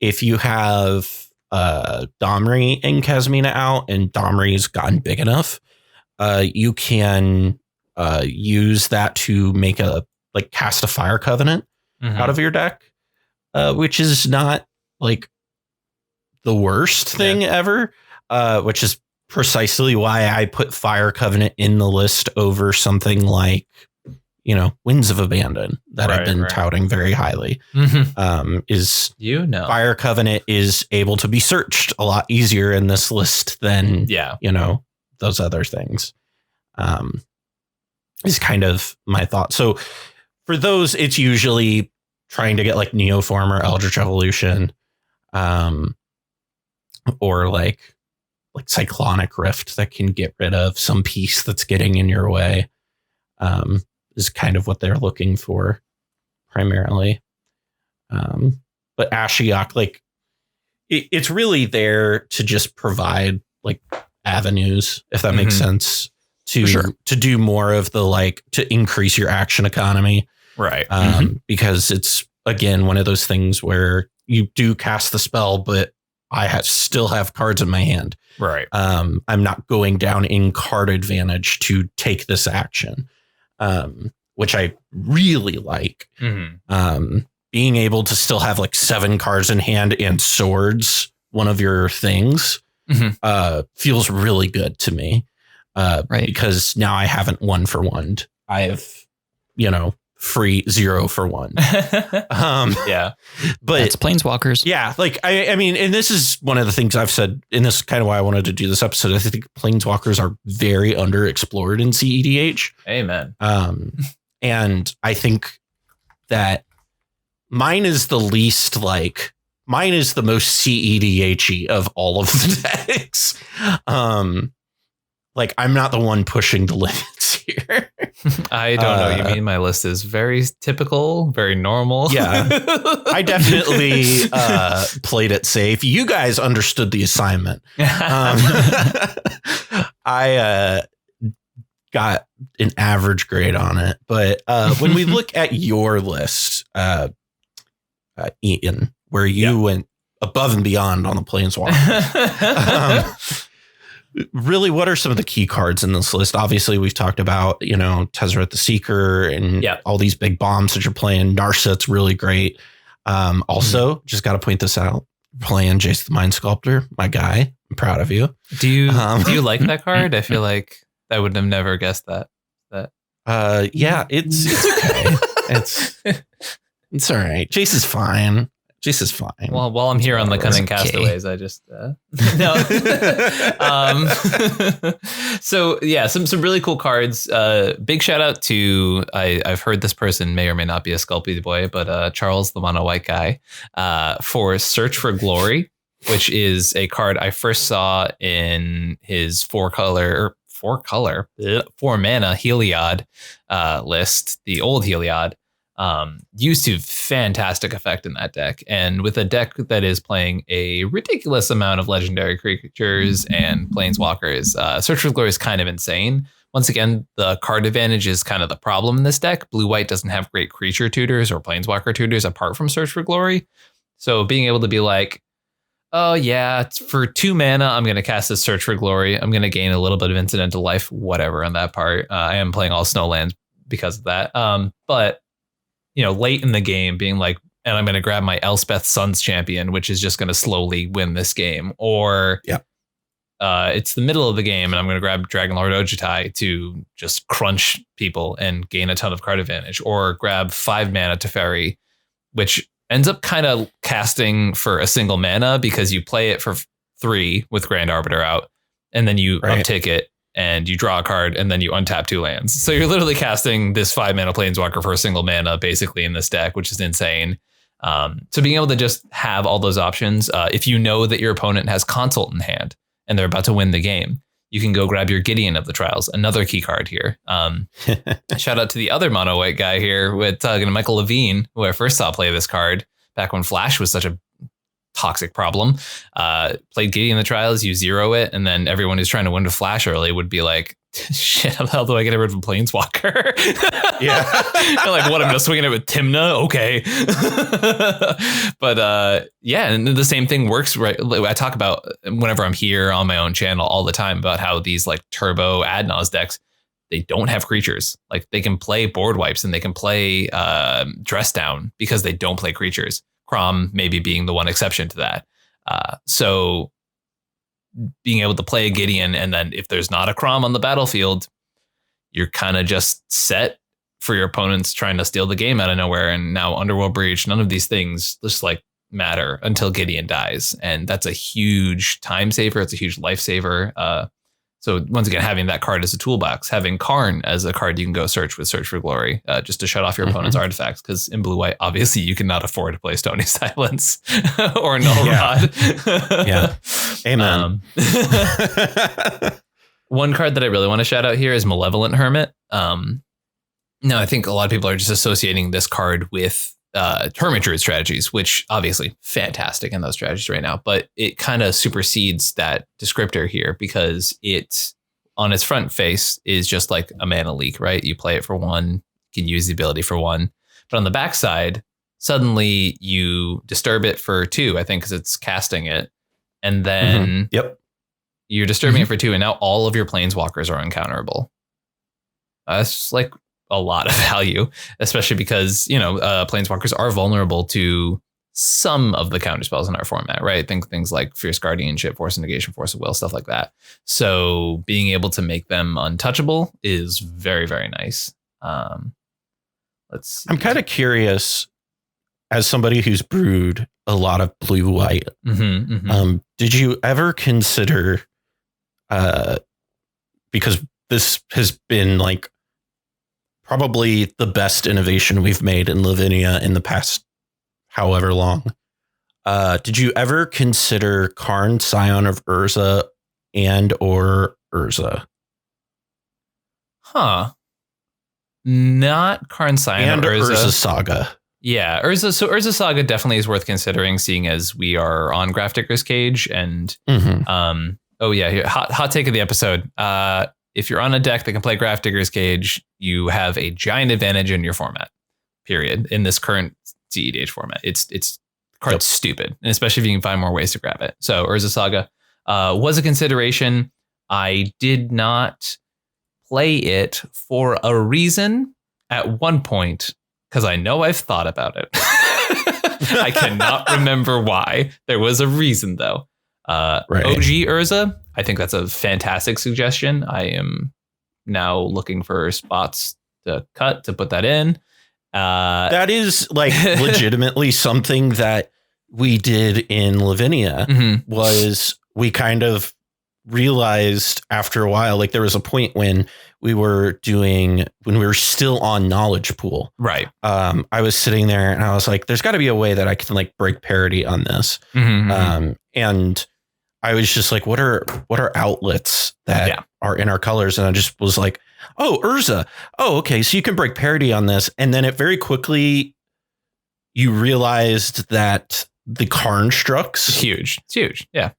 if you have Domri and Kasmina out and Domri's gotten big enough, you can use that to make cast a Fire Covenant out of your deck, which is not like the worst thing ever, which is precisely why I put Fire Covenant in the list over something like, Winds of Abandon that I've been touting very highly. Fire Covenant is able to be searched a lot easier in this list than those other things. Is kind of my thought. So for those, it's usually trying to get like Neoform or Eldritch Evolution, or like Cyclonic Rift that can get rid of some piece that's getting in your way, is kind of what they're looking for primarily. But Ashiok, it's really there to just provide like avenues, if that makes sense, to do more of the to increase your action economy. Right. Because it's, again, one of those things where you do cast the spell, but I still have cards in my hand. Right. I'm not going down in card advantage to take this action, which I really like. Being able to still have 7 cards in hand and swords, one of your things, feels really good to me. Because now I haven't 1-for-1'd. I have, free 0-for-1. But it's Planeswalkers. Yeah. I mean, and this is one of the things I've said, and this is kind of why I wanted to do this episode. I think Planeswalkers are very underexplored in cEDH. Amen. And I think that mine is the least mine is the most cEDH-y of all of the decks. I'm not the one pushing the limits here. I don't know. You mean my list is very typical, very normal. Yeah, I definitely played it safe. You guys understood the assignment. I got an average grade on it. But when we look at your list, Ian, where you went above and beyond on the Planeswalker, really, what are some of the key cards in this list? Obviously, we've talked about, Tezzeret the Seeker and all these big bombs that you're playing. Narset's really great. Also, just got to point this out, playing Jace the Mind Sculptor, my guy. I'm proud of you. Do you like that card? I feel like I would have never guessed that. Yeah, it's okay. It's all right. Jace is fine. Well, while I'm here on the Cunning Castaways, I just no. So yeah, some really cool cards. Big shout out to I've heard this person may or may not be a Sculpey boy, but Charles the Mono White Guy for Search for Glory, which is a card I first saw in his 4-mana Heliod list, the old Heliod. Used to fantastic effect in that deck, and with a deck that is playing a ridiculous amount of legendary creatures and planeswalkers, Search for Glory is kind of insane. Once again, the card advantage is kind of the problem in this deck. Blue-white doesn't have great creature tutors or planeswalker tutors apart from Search for Glory, so being able to be like, oh yeah, for 2 mana, I'm going to cast this Search for Glory. I'm going to gain a little bit of incidental life, whatever on that part. I am playing all snowlands because of that, but late in the game being like, and I'm going to grab my Elspeth Sun's Champion, which is just going to slowly win this game. Or it's the middle of the game and I'm going to grab Dragonlord Ojutai to just crunch people and gain a ton of card advantage. Or grab 5 mana Teferi, which ends up kind of casting for a single mana because you play it for 3 with Grand Arbiter out. And then you uptick it and you draw a card, and then you untap 2 lands. So you're literally casting this 5-mana Planeswalker for a single mana, basically, in this deck, which is insane. So being able to just have all those options, if you know that your opponent has Consult in hand and they're about to win the game, you can go grab your Gideon of the Trials, another key card here. Shout out to the other mono white guy here with Michael Levine, who I first saw play this card back when Flash was such a toxic problem. Played Gideon the Trials, you 0 it, and then everyone who's trying to win to Flash early would be like, shit, how the hell do I get rid of a Planeswalker? Yeah. Like, what, I'm just swinging it with Tymna? Okay. But yeah, and the same thing works, right? I talk about whenever I'm here on my own channel all the time about how these like turbo Adnos decks, they don't have creatures. Like, they can play board wipes and they can play dress down because they don't play creatures. Crom maybe being the one exception to that. So being able to play a Gideon, and then if there's not a Crom on the battlefield, you're kind of just set for your opponents trying to steal the game out of nowhere. And now Underworld Breach, none of these things just like matter until Gideon dies. And that's a huge time saver. It's a huge life saver. So once again, having that card as a toolbox, having Karn as a card you can go search with Search for Glory, just to shut off your opponent's artifacts. Because in blue-white, obviously, you cannot afford to play Stony Silence or Null Rod. Yeah. Amen. One card that I really want to shout out here is Malevolent Hermit. No, I think a lot of people are just associating this card with Hermit Druid strategies, which obviously fantastic in those strategies right now, but it kind of supersedes that descriptor here because it on its front face is just like a mana leak, right? You play it for 1, you can use the ability for 1, but on the backside, suddenly you disturb it for 2, I think, because it's casting it, and then you're disturbing it for 2, and now all of your Planeswalkers are uncounterable. That's like a lot of value, especially because, Planeswalkers are vulnerable to some of the counter spells in our format, right? Think things like Fierce Guardianship, Force of Negation, Force of Will, stuff like that. So being able to make them untouchable is very, very nice. Let's see. I'm kind of curious, as somebody who's brewed a lot of blue-white, did you ever consider, because this has been like probably the best innovation we've made in Lavinia in the past however long. Did you ever consider Karn, Scion of Urza, and or Urza? Not Karn, Scion and of Urza. Urza Saga. Yeah, Urza. So Urza Saga definitely is worth considering, seeing as we are on Grafdigger's Cage. And here, hot take of the episode. If you're on a deck that can play Grafdigger's Cage, you have a giant advantage in your format, period, in this current cEDH format. It's card's stupid, and especially if you can find more ways to grab it. So Urza Saga was a consideration. I did not play it for a reason at one point, because I know I've thought about it. I cannot remember why. There was a reason, though. OG Urza, I think that's a fantastic suggestion. I am now looking for spots to cut to put that in. That is like legitimately something that we did in Lavinia. Was we kind of realized after a while, like there was a point when we were still on Knowledge Pool. Right. I was sitting there and I was like, there's got to be a way that I can like break parity on this. And I was just like, what are outlets that are in our colors? And I just was like, oh, Urza. Oh, okay. So you can break parity on this. And then it very quickly, you realized that the Karn structs it's huge. Yeah.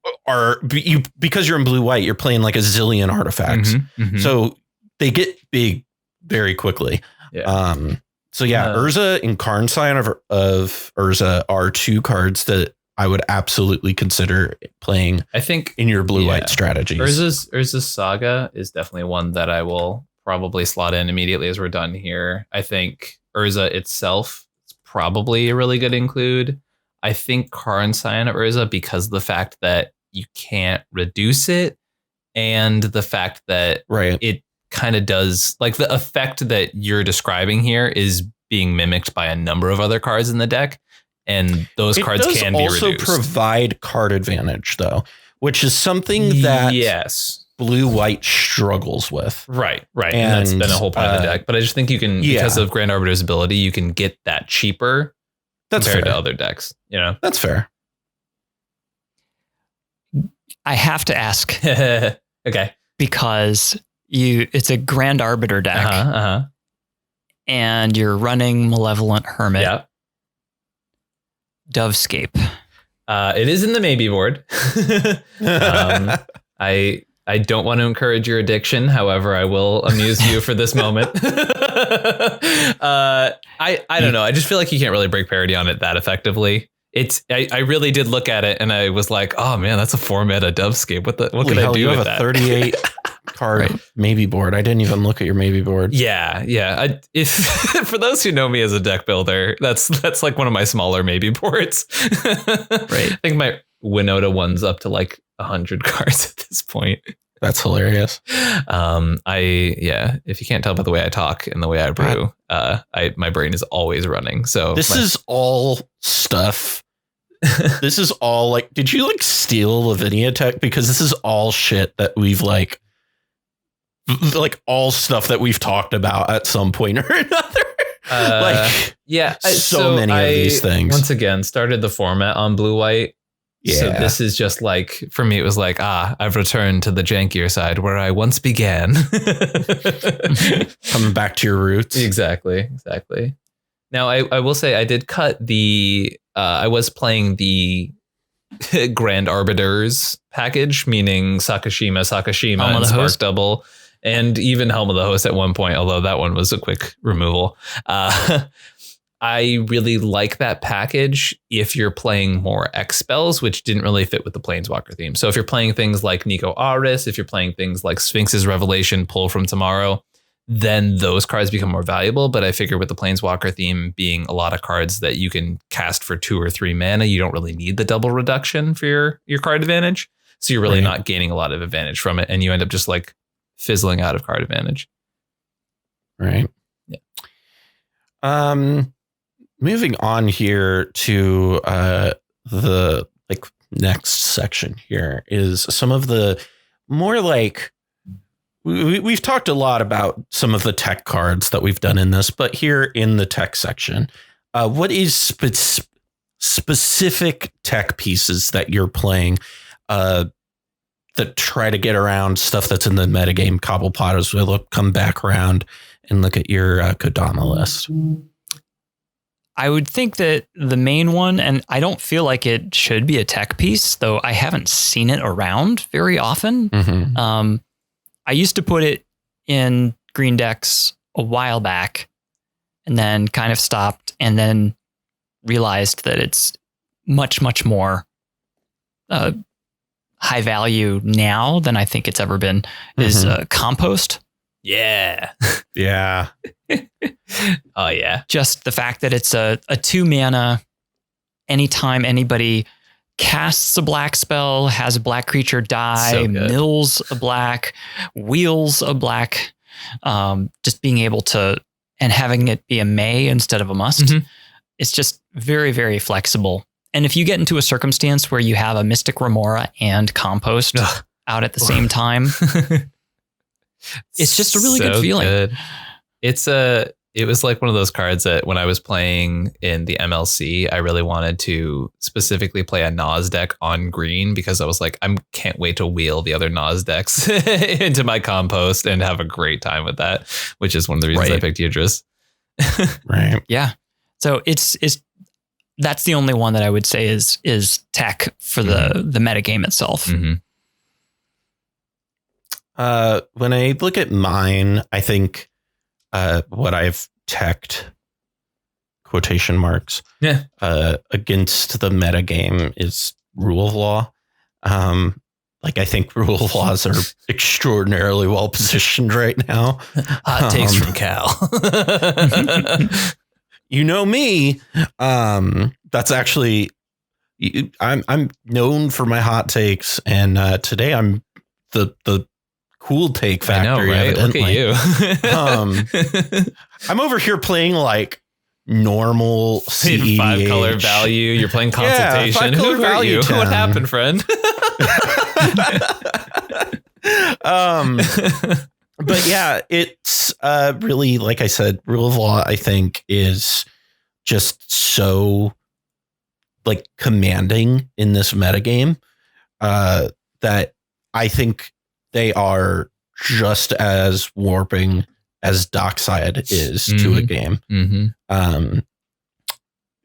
Because you're in blue-white, you're playing like a zillion artifacts. So they get big very quickly. Urza and Karn Scion of Urza are 2 cards that I would absolutely consider playing, I think, in your blue-white strategies. Urza's Saga is definitely one that I will probably slot in immediately as we're done here. I think Urza itself is probably a really good include. I think Karn Scion of Urza, because of the fact that you can't reduce it, and the fact that it kind of does, like, the effect that you're describing here is being mimicked by a number of other cards in the deck. And those cards can be reduced. It does also provide card advantage, though, which is something that blue-white struggles with. Right. And that's been a whole part of the deck. But I just think you can, because of Grand Arbiter's ability, you can get that cheaper compared to other decks. You know, that's fair. I have to ask. Okay. Because it's a Grand Arbiter deck. And you're running Malevolent Hermit. Yeah. Dovescape. It is in the maybe board. I don't want to encourage your addiction. However, I will amuse you for this moment. I don't know. I just feel like you can't really break parity on it that effectively. I really did look at it and I was like, oh man, that's a 4-mana Dovescape. What can I do with that? 38 card maybe board. I didn't even look at your maybe board. Yeah. If for those who know me as a deck builder, that's like one of my smaller maybe boards. Right. I think my Winota one's up to like 100 cards at this point. That's hilarious. If you can't tell by the way I talk and the way I brew, my brain is always running. So this is all stuff. This is all like, did you like steal Lavinia tech? Because this is all shit that we've like all stuff that we've talked about at some point or another. So many of these things. Once again, started the format on blue-white. Yeah. So this is just like, for me, it was like, I've returned to the jankier side where I once began. Coming back to your roots. Exactly. Now, I will say I did cut I was playing the Grand Arbiters package, meaning Sakashima, and Spark Double, and even Helm of the Host at one point, although that one was a quick removal. I really like that package if you're playing more X spells, which didn't really fit with the Planeswalker theme. So if you're playing things like Nico Aris, if you're playing things like Sphinx's Revelation, Pull from Tomorrow, then those cards become more valuable. But I figure with the Planeswalker theme being a lot of cards that you can cast for 2 or 3 mana, you don't really need the double reduction for your card advantage. So you're really not gaining a lot of advantage from it. And you end up just like fizzling out of card advantage. Right. Yeah. Moving on here to the like next section here is some of the more like we've talked a lot about some of the tech cards that we've done in this, but here in the tech section, what is specific tech pieces that you're playing that try to get around stuff that's in the metagame? Cobblepot, as we'll come back around and look at your Kodama list. I would think that the main one, and I don't feel like it should be a tech piece, though I haven't seen it around very often. Mm-hmm. I used to put it in green decks a while back and then kind of stopped and then realized that it's much, much more high value now than I think it's ever been, is Compost. Yeah. Yeah. Oh, yeah. Just the fact that it's a 2 mana, anytime anybody casts a black spell, has a black creature die, mills a black, wheels a black, just being able to, and having it be a may instead of a must. Mm-hmm. It's just very, very flexible. And if you get into a circumstance where you have a Mystic Remora and Compost out at the same time, it's just a really good feeling. Good. It was like one of those cards that when I was playing in the MLC, I really wanted to specifically play a Nas deck on green because I was like, I can't wait to wheel the other Nas decks into my Compost and have a great time with that, which is one of the reasons I picked Yidris. Right. Yeah. So that's the only one that I would say is tech for the metagame itself. Mm-hmm. When I look at mine, I think what I've teched quotation marks against the metagame is Rule of Law. Like I think Rule of Laws are extraordinarily well positioned right now. Hot takes from Cal. You know me. That's actually I'm known for my hot takes, and today I'm the cool take factory. I know, right? Evidently. Look at you. I'm over here playing like normal cEDH. 5-color value. You're playing Consultation. Who hurt you? What happened, friend? But yeah, it's really, like I said, Rule of Law, I think, is just so like commanding in this metagame that I think they are just as warping as Dockside is to a game.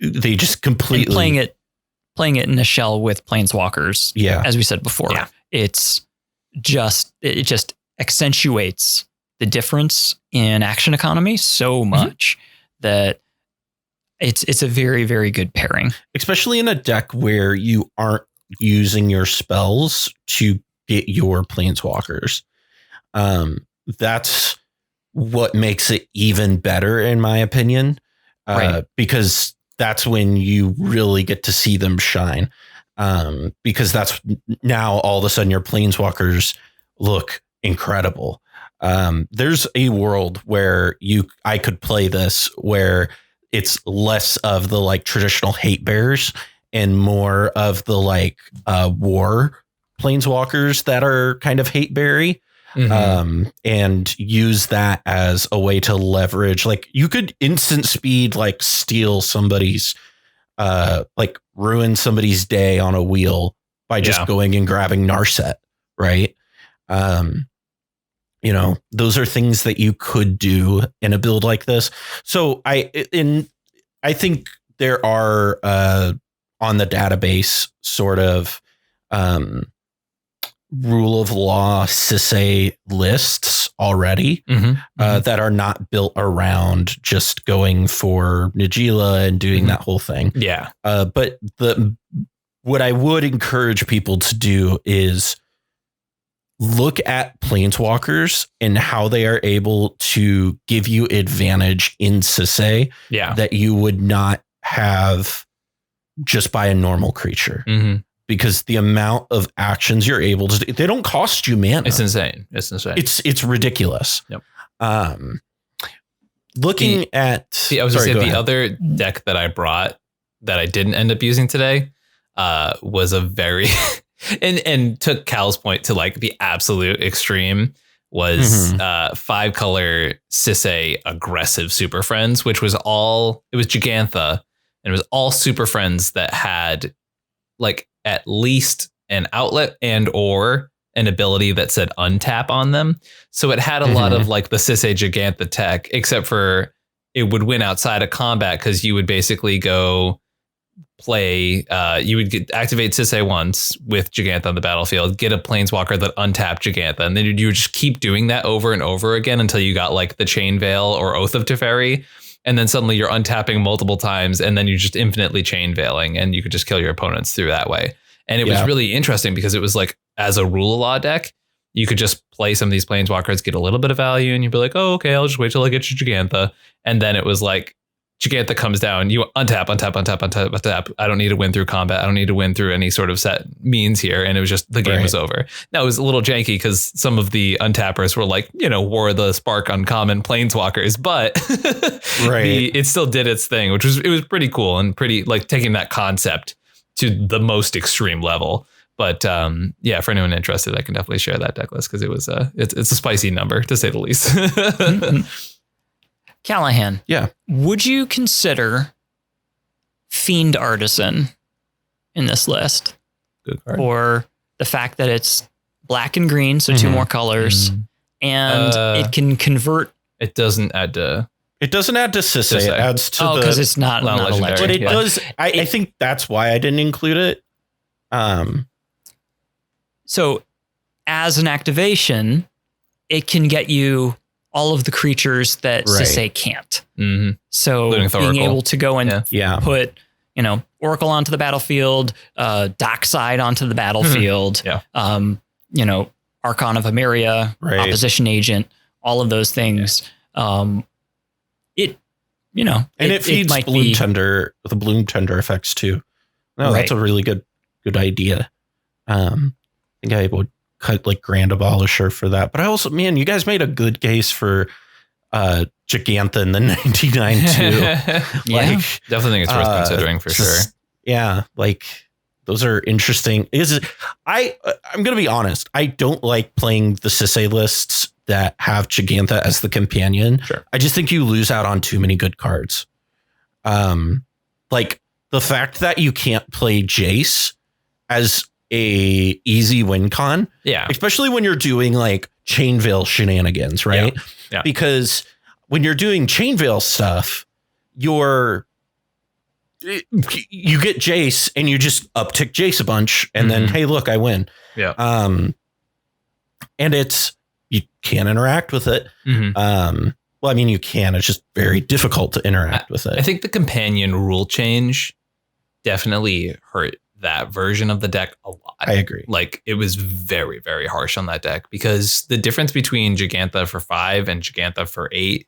They just completely and playing it in a shell with Planeswalkers. Yeah, as we said before, it just accentuates the difference in action economy so much that it's a very, very good pairing, especially in a deck where you aren't using your spells to get your Planeswalkers. That's what makes it even better, in my opinion, because that's when you really get to see them shine. Because that's now all of a sudden your Planeswalkers look incredible. There's a world where I could play this where it's less of the like traditional hate bears and more of the like war Planeswalkers that are kind of hate berry. And use that as a way to leverage, like you could instant speed, like steal somebody's, like ruin somebody's day on a wheel by just going and grabbing Narset. Right. You know, those are things that you could do in a build like this. So I think there are, on the database sort of, Rule of Law cEDH lists already that are not built around just going for Najeela and doing that whole thing. Yeah. But what I would encourage people to do is look at Planeswalkers and how they are able to give you advantage in cEDH that you would not have just by a normal creature. Because the amount of actions you're able to do, they don't cost you mana. It's insane. It's ridiculous. Yep. Looking at the other deck that I brought that I didn't end up using today was a very and took Cal's point to like the absolute extreme was 5-color cEDH aggressive Super Friends, which was Gigantha, and it was all Super Friends that had like at least an outlet and or an ability that said untap on them. So it had a lot of like the cEDH Gigantha tech, except for it would win outside of combat because you would basically go play, you would activate cEDH once with Gigantha on the battlefield, get a Planeswalker that untapped Gigantha, and then you would just keep doing that over and over again until you got like the Chain Veil or Oath of Teferi. And then suddenly you're untapping multiple times and then you're just infinitely chain veiling and you could just kill your opponents through that way. And it was really interesting because it was like, as a Rule of Law deck, you could just play some of these Planeswalkers, get a little bit of value, and you'd be like, oh, okay, I'll just wait till I get your Gigantha. And then it was like, Gigantha comes down, you untap. I don't need to win through combat. I don't need to win through any sort of set means here. And it was just, the game was over. Now it was a little janky because some of the untappers were like, War of the Spark uncommon Planeswalkers, but it still did its thing, it was pretty cool and pretty like taking that concept to the most extreme level. But for anyone interested, I can definitely share that deck list because it was it's a spicy number to say the least. Callahan. Yeah. Would you consider Fiend Artisan in this list? Good card. Or the fact that it's black and green, so 2 more colors, and it can convert. It doesn't add to. It doesn't add to cEDH. It adds to because it's not legendary. But it does. I think that's why I didn't include it. So as an activation, it can get you all of the creatures that cEDH can't. So being able to go and put, Oracle onto the battlefield, Dockside onto the battlefield, Archon of Emeria, Opposition Agent, all of those things. It feeds Bloom Tender, the Bloom Tender effects too. No, that's a really good idea. I think I would cut like Grand Abolisher for that. But I also, you guys made a good case for Gigantha in the 99 too. Definitely think it's worth considering for sure. Yeah, like those are interesting. I'm going to be honest. I don't like playing the Sisay lists that have Jegantha as the companion. Sure. I just think you lose out on too many good cards. Like the fact that you can't play Jace as a easy win con. Yeah. Especially when you're doing like Chainveil shenanigans, right? Yeah. Because when you're doing Chainveil stuff, you get Jace and you just uptick Jace a bunch and then, hey, look, I win. Yeah. And you can't interact with it. Well, I mean, you can. It's just very difficult to interact with it. I think the companion rule change definitely hurt that version of the deck a lot. I agree. Like it was very, very harsh on that deck because the difference between Jegantha for 5 and Jegantha for 8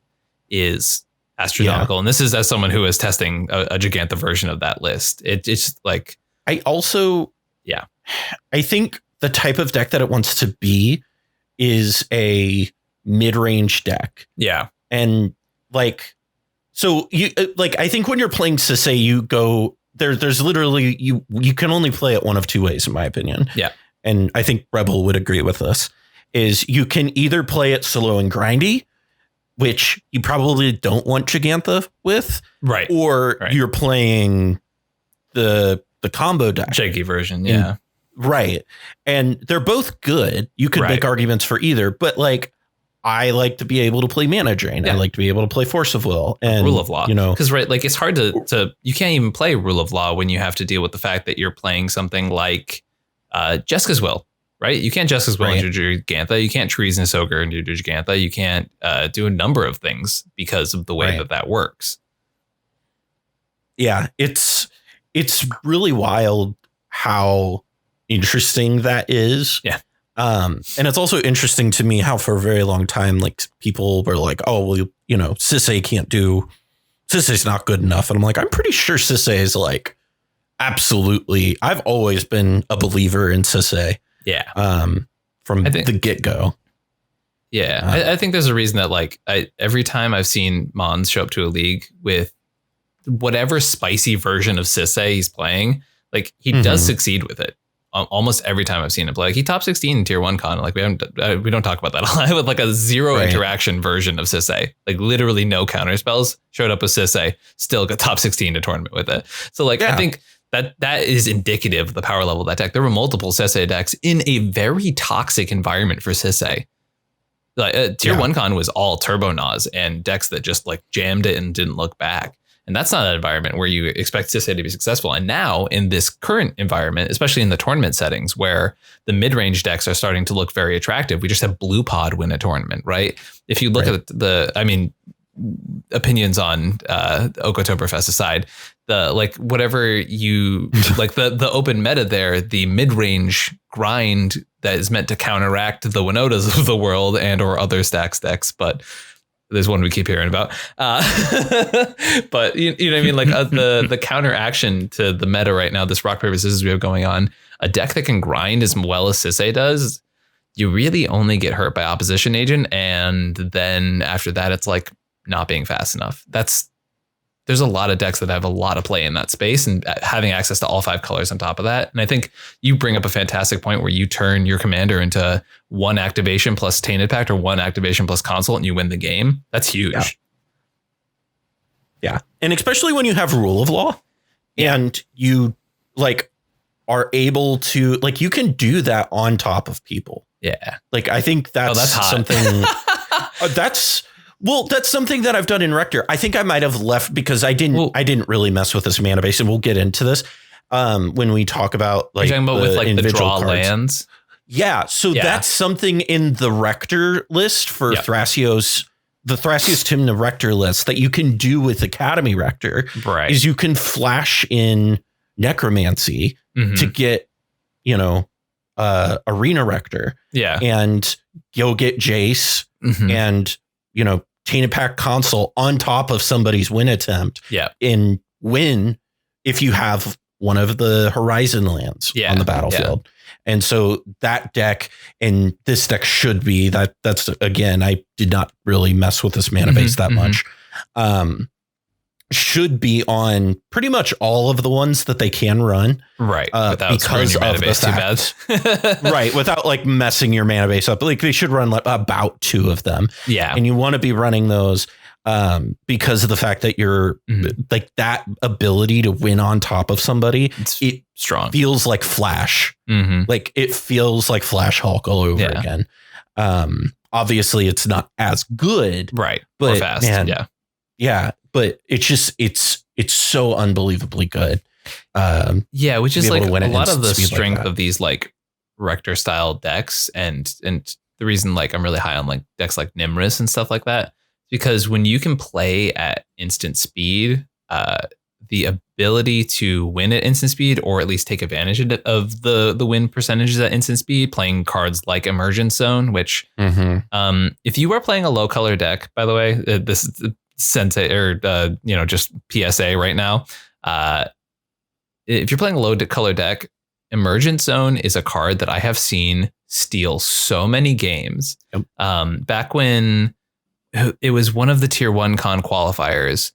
is astronomical. And this is as someone who is testing a Jegantha version of that list. It's like I think the type of deck that it wants to be is a mid-range deck. Yeah. And like, so you like, I think when you're playing Sisay, you go there's literally you can only play it one of two ways, in my opinion. Yeah. And I think Rebel would agree with this, is you can either play it slow and grindy, which you probably don't want Jegantha with. Right. Or you're playing the combo deck. Shaky version. Yeah. Right. And they're both good. You could make arguments for either, but like, I like to be able to play Mana Drain. I like to be able to play Force of Will and Rule of Law. You know, because like it's hard to you can't even play Rule of Law when you have to deal with the fact that you're playing something like Jeska's Will, right? You can't Jeska's Will into Jegantha. You can't Treasonous Ogre into Jegantha. You can't do a number of things because of the way that works. Yeah, it's really wild how interesting that is. Yeah. And it's also interesting to me how for a very long time, like people were like, oh, well, you know, Sisay's not good enough. And I'm like, I'm pretty sure Sisay is like, absolutely. I've always been a believer in Sisay. Yeah. From the get go. Yeah. I think there's a reason that like every time I've seen Mons show up to a league with whatever spicy version of Sisay he's playing, like he does succeed with it. Almost every time I've seen him play, like he top 16 in tier 1 con. Like we don't talk about that a lot. With like a zero interaction version of Sisay, like literally no counter spells, showed up with Sisay, still got top 16 to tournament with it. So like I think that is indicative of the power level of that deck. There were multiple Sisay decks in a very toxic environment for Sisay. Like tier 1 con was all Turbo Naz and decks that just like jammed it and didn't look back. And that's not an environment where you expect Sisay to be successful. And now in this current environment, especially in the tournament settings where the mid-range decks are starting to look very attractive, we just have Blue Pod win a tournament, right? If you look at opinions on Oktoberfest aside, the like whatever you like the open meta there, the mid-range grind that is meant to counteract the Winotas of the world and or other stacks decks, but there's one we keep hearing about. But you know what I mean? Like the counter action to the meta right now, this rock, paper, scissors we have going on, a deck that can grind as well as Sisay does, you really only get hurt by opposition agent. And then after that, it's like not being fast enough. There's a lot of decks that have a lot of play in that space and having access to all 5 colors on top of that. And I think you bring up a fantastic point where you turn your commander into 1 activation plus Tainted Pact or 1 activation plus Consult and you win the game. That's huge. Yeah. And especially when you have Rule of Law and you like are able to like, you can do that on top of people. Yeah. Like, I think that's something that's something that I've done in Rector. I think I might have left because I didn't really mess with this mana base, and we'll get into this when we talk about like the draw cards. Lands. Yeah, so that's something in the Rector list for Thrasios, the Thrasios Tymna Rector list that you can do with Academy Rector. Right, is you can flash in Necromancy to get Arena Rector. Yeah, and you'll get Jace and Tainted Pact Console on top of somebody's win attempt. Yeah. In win if you have one of the Horizon lands on the battlefield. Yeah. And so that deck and this deck should be that's again, I did not really mess with this mana base that much. should be on pretty much all of the ones that they can run. Right. Because of the fact, right. Without like messing your mana base up. Like they should run like about 2 of them. Yeah. And you want to be running those because of the fact that you're like that ability to win on top of somebody. It strong. Feels like Flash. Like it feels like Flash Hulk all over again. Obviously it's not as good. Right. But or fast. Man, yeah. Yeah. But it's just it's so unbelievably good. Which is like a lot of the strength like of these like Rector style decks, and the reason like I'm really high on like decks like Nimrus and stuff like that, because when you can play at instant speed, the ability to win at instant speed, or at least take advantage of the win percentages at instant speed, playing cards like Emergence Zone, which if you are playing a low color deck, by the way, this is Sensei or just PSA right now. If you're playing a low color deck, Emergence Zone is a card that I have seen steal so many games. Back when it was one of the tier 1 con qualifiers,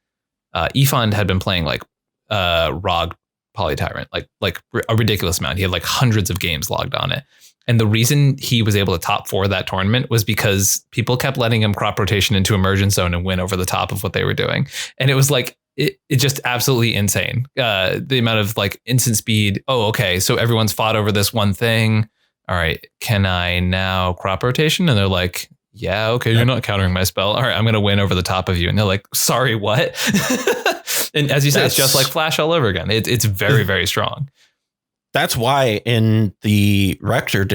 Efond had been playing like Rog Polytyrant, like a ridiculous amount. He had like hundreds of games logged on it. And the reason he was able to top 4 that tournament was because people kept letting him crop rotation into Emergence Zone and win over the top of what they were doing. And it was like, it just absolutely insane. The amount of like instant speed. Oh, okay. So everyone's fought over this one thing. All right. Can I now crop rotation? And they're like, yeah, okay. You're not countering my spell. All right. I'm going to win over the top of you. And they're like, sorry, what? And as you said, it's just like Flash all over again. It's very, very strong. That's why in the Rector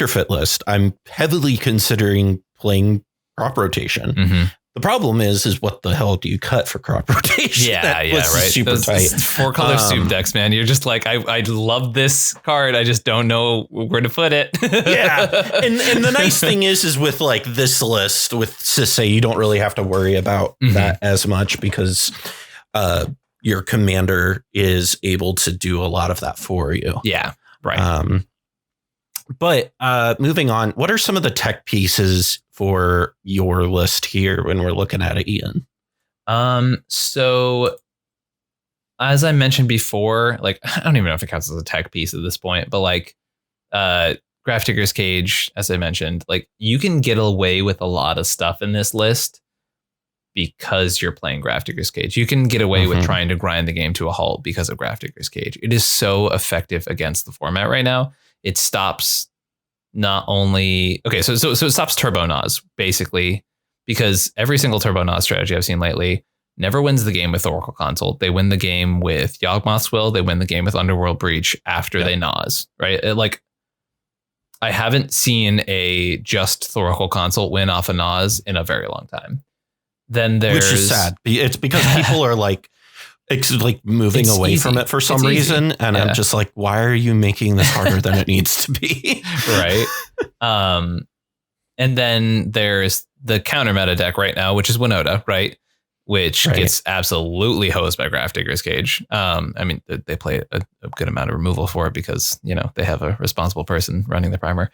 fit list, I'm heavily considering playing crop rotation. The problem is what the hell do you cut for crop rotation? Yeah, right. Super tight. 4-color soup decks, man. You're just like, I love this card. I just don't know where to put it. Yeah. And the nice thing is with like this list with Sisei, you don't really have to worry about that as much because your commander is able to do a lot of that for you. Yeah, right. But moving on, what are some of the tech pieces for your list here when we're looking at it, Ian? So as I mentioned before, like I don't even know if it counts as a tech piece at this point, but like Grafdigger's Cage, as I mentioned, like you can get away with a lot of stuff in this list because you're playing Grafdigger's Cage. You can get away with trying to grind the game to a halt because of Grafdigger's Cage. It is so effective against the format right now. It stops not only... Okay, so it stops Turbo Nas, basically, because every single Turbo Nas strategy I've seen lately never wins the game with Oracle Consult. They win the game with Yawgmoth's Will. They win the game with Underworld Breach after they Nas, right? I haven't seen a just Oracle Consult win off a Nas in a very long time. Then there's... Which is sad. It's because people are like moving away from it for some reason. And I'm just like, why are you making this harder than it needs to be? Right. And then there's the counter meta deck right now, which is Winota, right? Which gets absolutely hosed by Grafdigger's Cage. I mean, they play a good amount of removal for it because, they have a responsible person running the primer.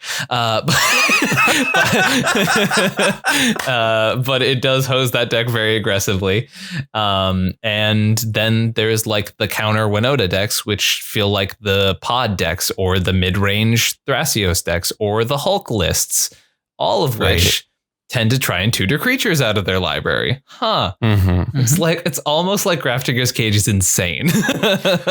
But it does hose that deck very aggressively. And then there's like the counter Winota decks, which feel like the pod decks or the mid-range Thrasios decks or the Hulk lists, all of which tend to try and tutor creatures out of their library. It's almost like Grafdigger's Cage is insane.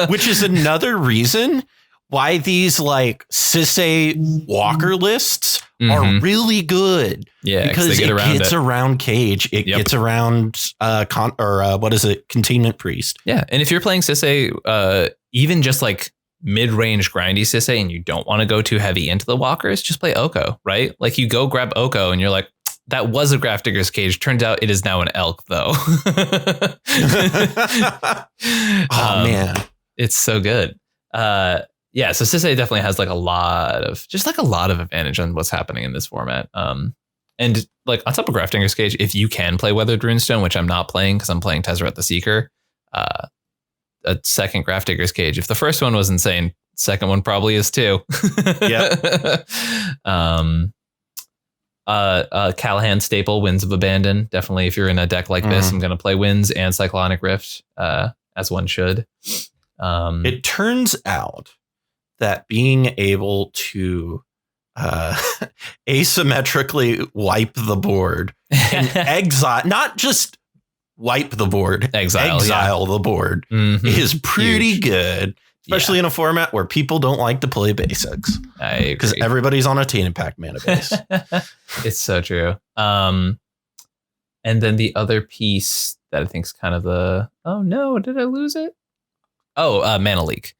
Which is another reason why these like Sisei Walker lists are really good. Yeah, because it gets around Cage. It gets around Containment Priest. Yeah, and if you're playing Sisei, even just like mid-range grindy Sisei and you don't want to go too heavy into the walkers, just play Oko, right? Like you go grab Oko and you're like, that was a Grafdigger's Cage. Turns out it is now an elk, though. Man. It's so good. So Sisei definitely has like a lot of advantage on what's happening in this format. And like on top of Grafdigger's Cage, if you can play Weathered Runestone, which I'm not playing because I'm playing Tezzeret the Seeker, a second Grafdigger's Cage. If the first one was insane, second one probably is too. Callahan staple, Winds of Abandon. Definitely, if you're in a deck like this, I'm going to play Winds and Cyclonic Rift, as one should. It turns out that being able to asymmetrically wipe the board and exile, not just wipe the board, exile the board is pretty Huge. Good. Especially in a format where people don't like to play basics. Because everybody's on a Teen Impact mana base. It's so true. And then the other piece that I think is kind of oh no, did I lose it? Mana Leak.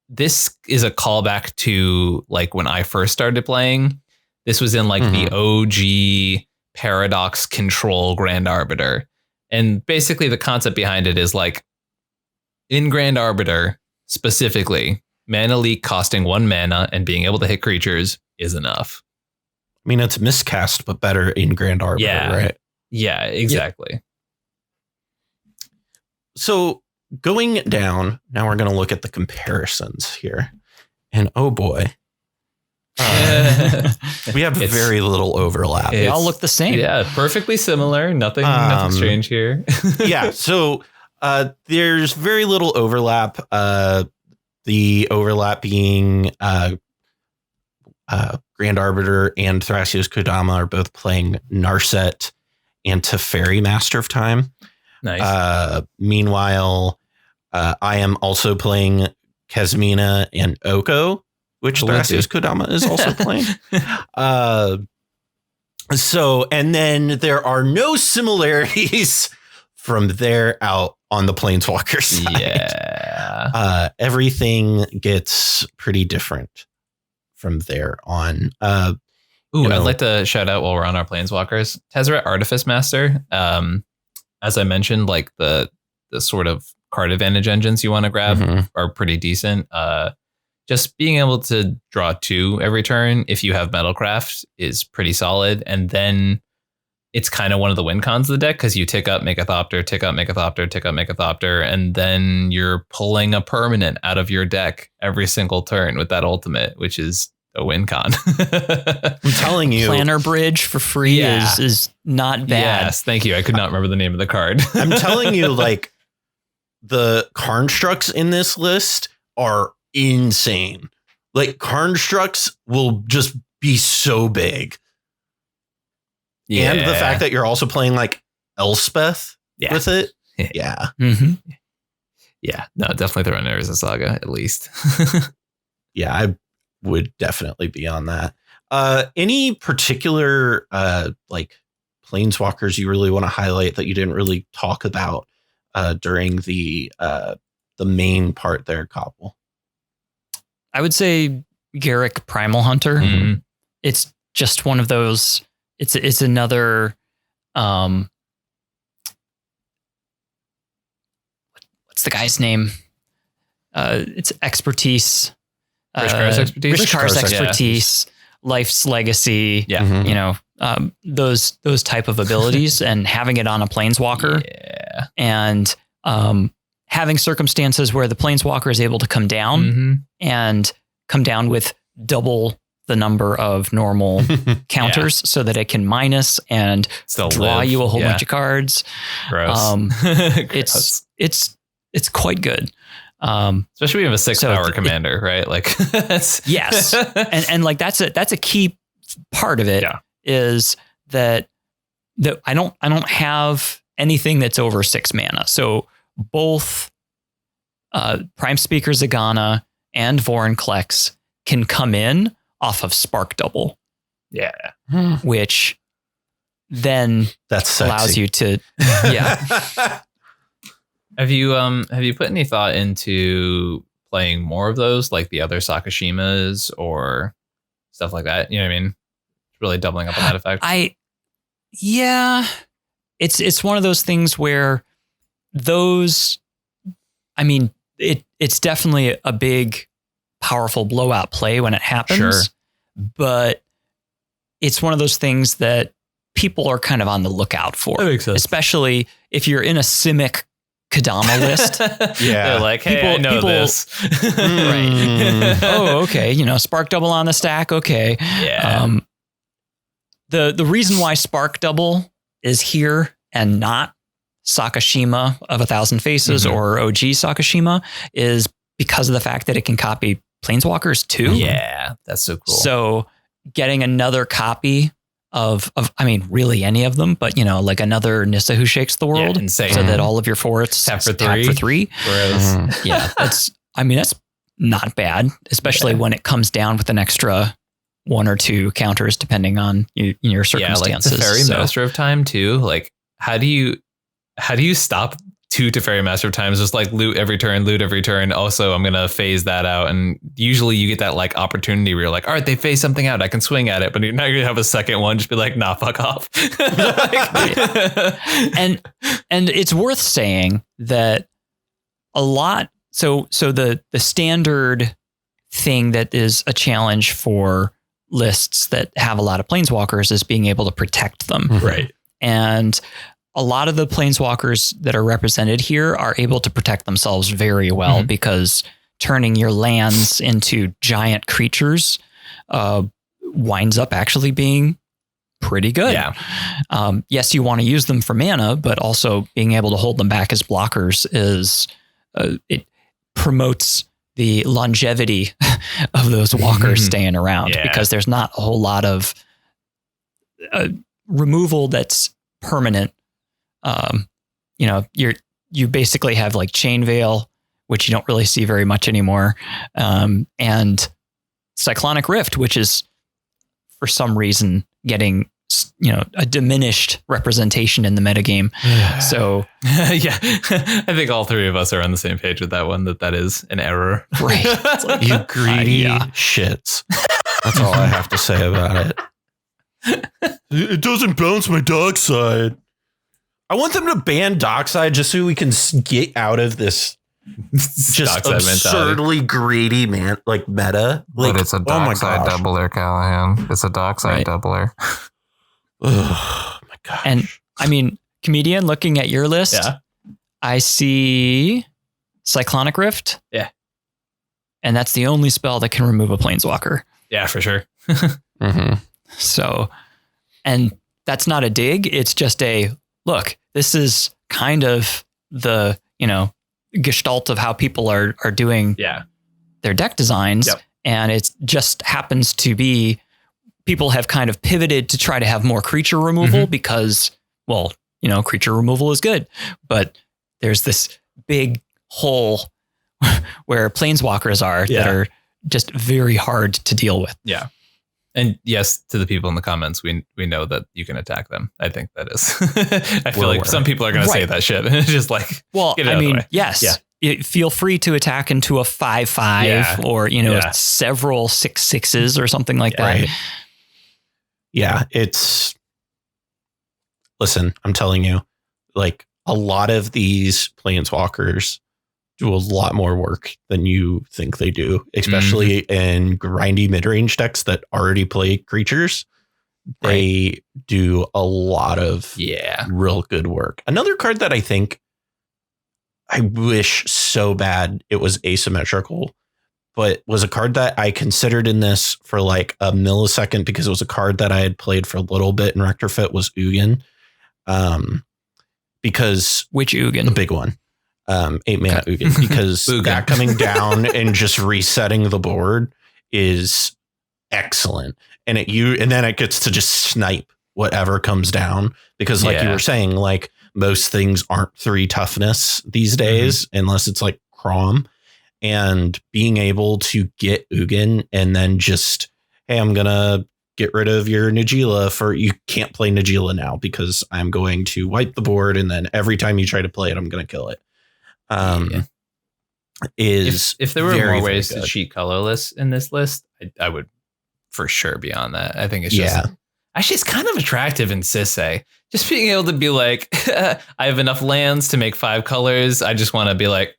This is a callback to like when I first started playing. This was in like the OG Paradox Control Grand Arbiter. And basically the concept behind it is like in Grand Arbiter, specifically, Mana Leak costing 1 mana and being able to hit creatures is enough. I mean, it's miscast, but better in Grand Arbiter, right? Yeah, exactly. Yeah. So going down, now we're going to look at the comparisons here. And oh boy, we have very little overlap. They all look the same. Yeah, perfectly similar. Nothing strange here. Yeah, so there's very little overlap. The overlap being Grand Arbiter and Thrasios Kodama are both playing Narset and Teferi, Master of Time. Nice. Meanwhile, I am also playing Kesmina and Oko, which Thrasios Kodama is also playing. So, and then there are no similarities from there out on the Planeswalker side. Yeah. Everything gets pretty different from there on. I'd like to shout out while we're on our Planeswalkers, Tezzeret Artifice Master. As I mentioned, like the sort of card advantage engines you want to grab are pretty decent. Just being able to draw 2 every turn if you have Metalcraft is pretty solid. And then it's kind of one of the win cons of the deck because you tick up, make a Thopter, tick up, make a Thopter, tick up, make a Thopter, and then you're pulling a permanent out of your deck every single turn with that ultimate, which is a win con. I'm telling you. Planner Bridge for free is not bad. Yes, thank you. I could not remember the name of the card. I'm telling you, like, the Karnstructs in this list are insane. Like, Karnstructs will just be so big. Yeah. And the fact that you're also playing like Elspeth with it. Yeah. Yeah. No, definitely throw in Urza Saga at least. Yeah, I would definitely be on that. Any particular like Planeswalkers you really want to highlight that you didn't really talk about during the main part there, Cobble? I would say Garruk Primal Hunter. It's just one of those. It's another. What's the guy's name? It's expertise. Rishkar's expertise. Life's legacy. Yeah. You know, those type of abilities, and having it on a Planeswalker. Yeah. And having circumstances where the Planeswalker is able to come down and come down with double the number of normal counters so that it can minus and still draw you a whole bunch of cards. Gross. It's quite good. Especially when you have a 6-power commander, right? Like yes. And like that's a key part of it is that I don't have anything that's over 6 mana. So both Prime Speaker Zagana and Vorinclex can come in off of Spark Double. Yeah. Which then allows you to Have you put any thought into playing more of those, like the other Sakashimas or stuff like that? You know what I mean? Really doubling up on that effect. It's one of those things where those, I mean, it's definitely a big, powerful blowout play when it happens. Sure. But it's one of those things that people are kind of on the lookout for. That makes sense. Especially if you're in a Simic Kodama list. They're like, hey, I know this. Right. Oh, okay. You know, Spark Double on the stack. Okay. Yeah. the reason why Spark Double is here and not Sakashima of 1,000 Faces or OG Sakashima is because of the fact that it can copy Planeswalkers too. Yeah, that's so cool. So getting another copy of I mean, really any of them, but like another Nissa Who Shakes the World, insane. So that all of your forts tap for three. Yeah, that's not bad, especially when it comes down with an extra 1 or 2 counters depending on your circumstances. Yeah, like Teferi Master of Time too. Like, how do you stop 2 Teferi Master of Times? Just like loot every turn. Also, I'm gonna phase that out, and usually you get that like opportunity where you're like, all right, they phase something out, I can swing at it, but now you're gonna have a second one, just be like, nah, fuck off. and it's worth saying that a lot. So the standard thing that is a challenge for lists that have a lot of Planeswalkers is being able to protect them. Right. And a lot of the Planeswalkers that are represented here are able to protect themselves very well because turning your lands into giant creatures winds up actually being pretty good. Yeah. Yes, you want to use them for mana, but also being able to hold them back as blockers is it promotes the longevity of those walkers staying around because there's not a whole lot of removal that's permanent. You basically have like Chain Veil, which you don't really see very much anymore, and Cyclonic Rift, which is for some reason getting a diminished representation in the metagame. So yeah, I think all 3 of us are on the same page with that one. That is an error. Right? It's like, you greedy shits. That's all I have to say about it. It doesn't bounce my dark side. I want them to ban Dockside just so we can get out of this just absurdly greedy meta. Like, but it's a Dockside doubler, Callahan. It's a Dockside doubler. Oh my gosh. And I mean, Comedian, looking at your list, I see Cyclonic Rift. Yeah. And that's the only spell that can remove a Planeswalker. Yeah, for sure. So, and that's not a dig. It's just a look. This is kind of the, gestalt of how people are doing their deck designs. Yep. And it just happens to be people have kind of pivoted to try to have more creature removal because, creature removal is good, but there's this big hole where Planeswalkers are that are just very hard to deal with. Yeah. And yes, to the people in the comments, we know that you can attack them. I think that is. I feel like some people are going to say that shit. It's just like, get it out of the way. Yes. Yeah. Feel free to attack into a 5/5 or several 6/6s or something like that. Right. Yeah, listen, I'm telling you, like, a lot of these Planeswalkers do a lot more work than you think they do, especially in grindy mid-range decks that already play creatures. They do a lot of real good work. Another card that I think I wish so bad it was asymmetrical, but was a card that I considered in this for like a millisecond because it was a card that I had played for a little bit in Retrofit, was Ugin. Because which Ugin? The big one. 8-mana Ugin, because that coming down and just resetting the board is excellent. And then it gets to just snipe whatever comes down, because like you were saying, like, most things aren't 3 toughness these days unless it's like Crom. And being able to get Ugin and then just, hey, I'm going to get rid of your Najeela you can't play Najeela now because I'm going to wipe the board. And then every time you try to play it, I'm going to kill it. If there were more ways to cheat colorless in this list, I would for sure be on that. I think it's just actually it's kind of attractive in Sisay. Just being able to be like, I have enough lands to make 5 colors. I just want to be like,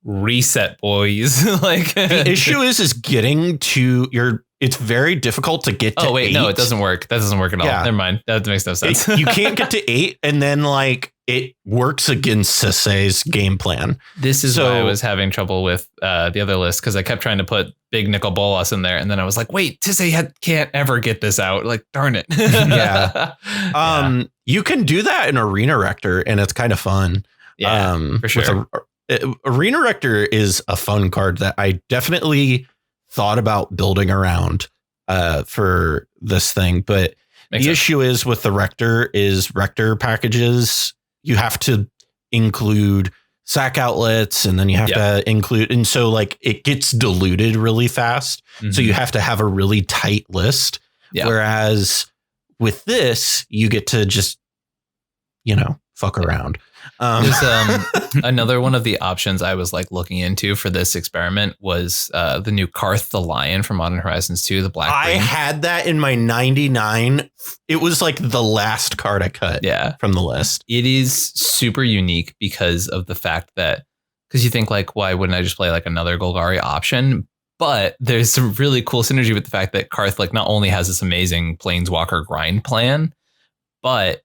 reset, boys. Like, the issue is getting to it's very difficult to get to 8. Oh, wait, no, it doesn't work. That doesn't work at all. Never mind. That makes no sense. You can't get to 8, and then like it works against Sisei's game plan. This is why I was having trouble with the other list, because I kept trying to put big Nicol Bolas in there, and then I was like, wait, Sisei can't ever get this out. Like, darn it. Yeah. You can do that in Arena Rector, and it's kind of fun. Yeah, for sure. Arena Rector is a fun card that I definitely thought about building around for this thing, but the issue is with the Rector packages, you have to include SAC outlets, and then you have to include, and so like it gets diluted really fast. So you have to have a really tight list. Whereas with this, you get to just, fuck around. There's another one of the options I was like looking into for this experiment was the new Karth the Lion from Modern Horizons 2, the black. I had that in my 99. It was like the last card I cut from the list. It is super unique because of the fact that, because you think like, why wouldn't I just play like another Golgari option? But there's some really cool synergy with the fact that Karth like not only has this amazing Planeswalker grind plan, but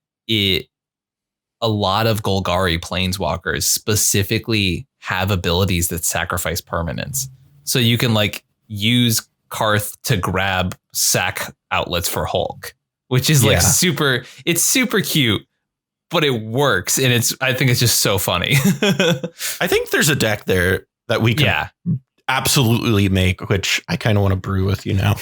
a lot of Golgari Planeswalkers specifically have abilities that sacrifice permanents. So you can like use Karth to grab sack outlets for Hulk, which is like it's super cute, but it works. And I think it's just so funny. I think there's a deck there that we can absolutely make, which I kind of want to brew with you now.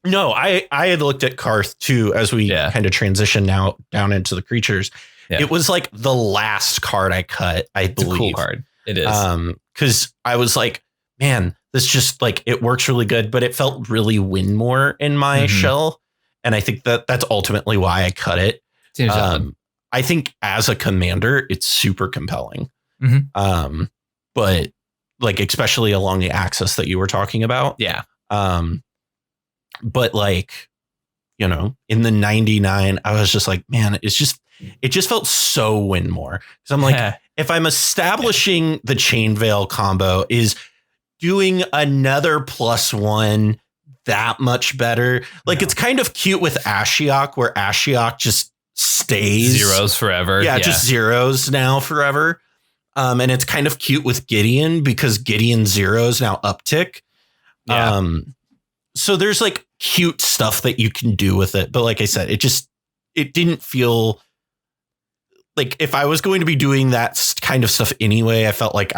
No, I had looked at Karth too as we kind of transition now down into the creatures. Yeah. It was like the last card I cut, I believe. It's a cool card. It is. Because I was like, man, this just like, it works really good, but it felt really win more in my shell. And I think that's ultimately why I cut it. I think as a commander, it's super compelling. But like, especially along the axis that you were talking about. Yeah. But like, in the 99, I was just like, man, it just felt so win more. Because I'm like, if I'm establishing the Chain Veil combo, is doing another +1 that much better? Like, it's kind of cute with Ashiok, where Ashiok just stays zeros forever. Yeah, just zeros now forever. And it's kind of cute with Gideon, because Gideon zeros now uptick. So there's like cute stuff that you can do with it. But like I said, it didn't feel like, if I was going to be doing that kind of stuff anyway, I felt like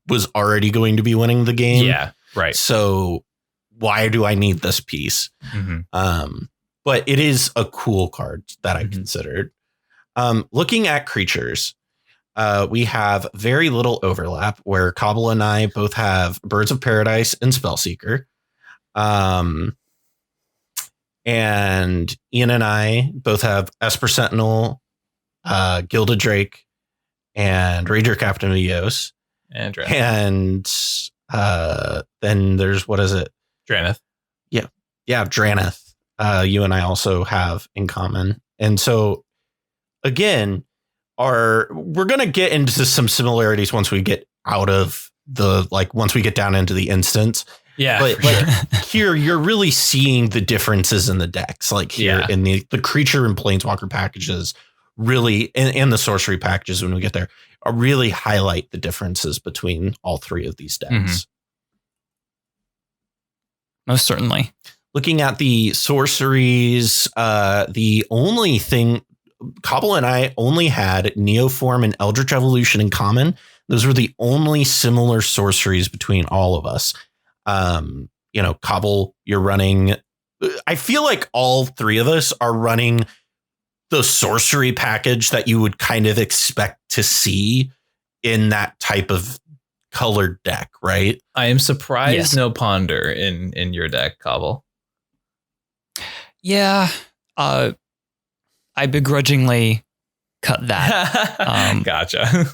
was already going to be winning the game. Yeah. Right. So why do I need this piece? But it is a cool card that I considered. Looking at creatures, we have very little overlap, where Cobble and I both have Birds of Paradise and Spellseeker. And Ian and I both have Esper Sentinel, Gilded Drake, and Ranger Captain of Eos. And then there's, what is it? Drannith. Yeah, Drannith. You and I also have in common. And so again, we're going to get into some similarities once we get out of once we get down into the instance. Yeah. But like here, you're really seeing the differences in the decks, like here in the creature and Planeswalker packages really, and the sorcery packages when we get there, really highlight the differences between all three of these decks. Most certainly. Looking at the sorceries, the only thing, Cobble and I only had Neoform and Eldritch Evolution in common. Those were the only similar sorceries between all of us. Cobble, you're running, I feel like all three of us are running the sorcery package that you would kind of expect to see in that type of colored deck, right? I am surprised no Ponder in your deck, Cobble. Yeah. I begrudgingly cut that. Gotcha.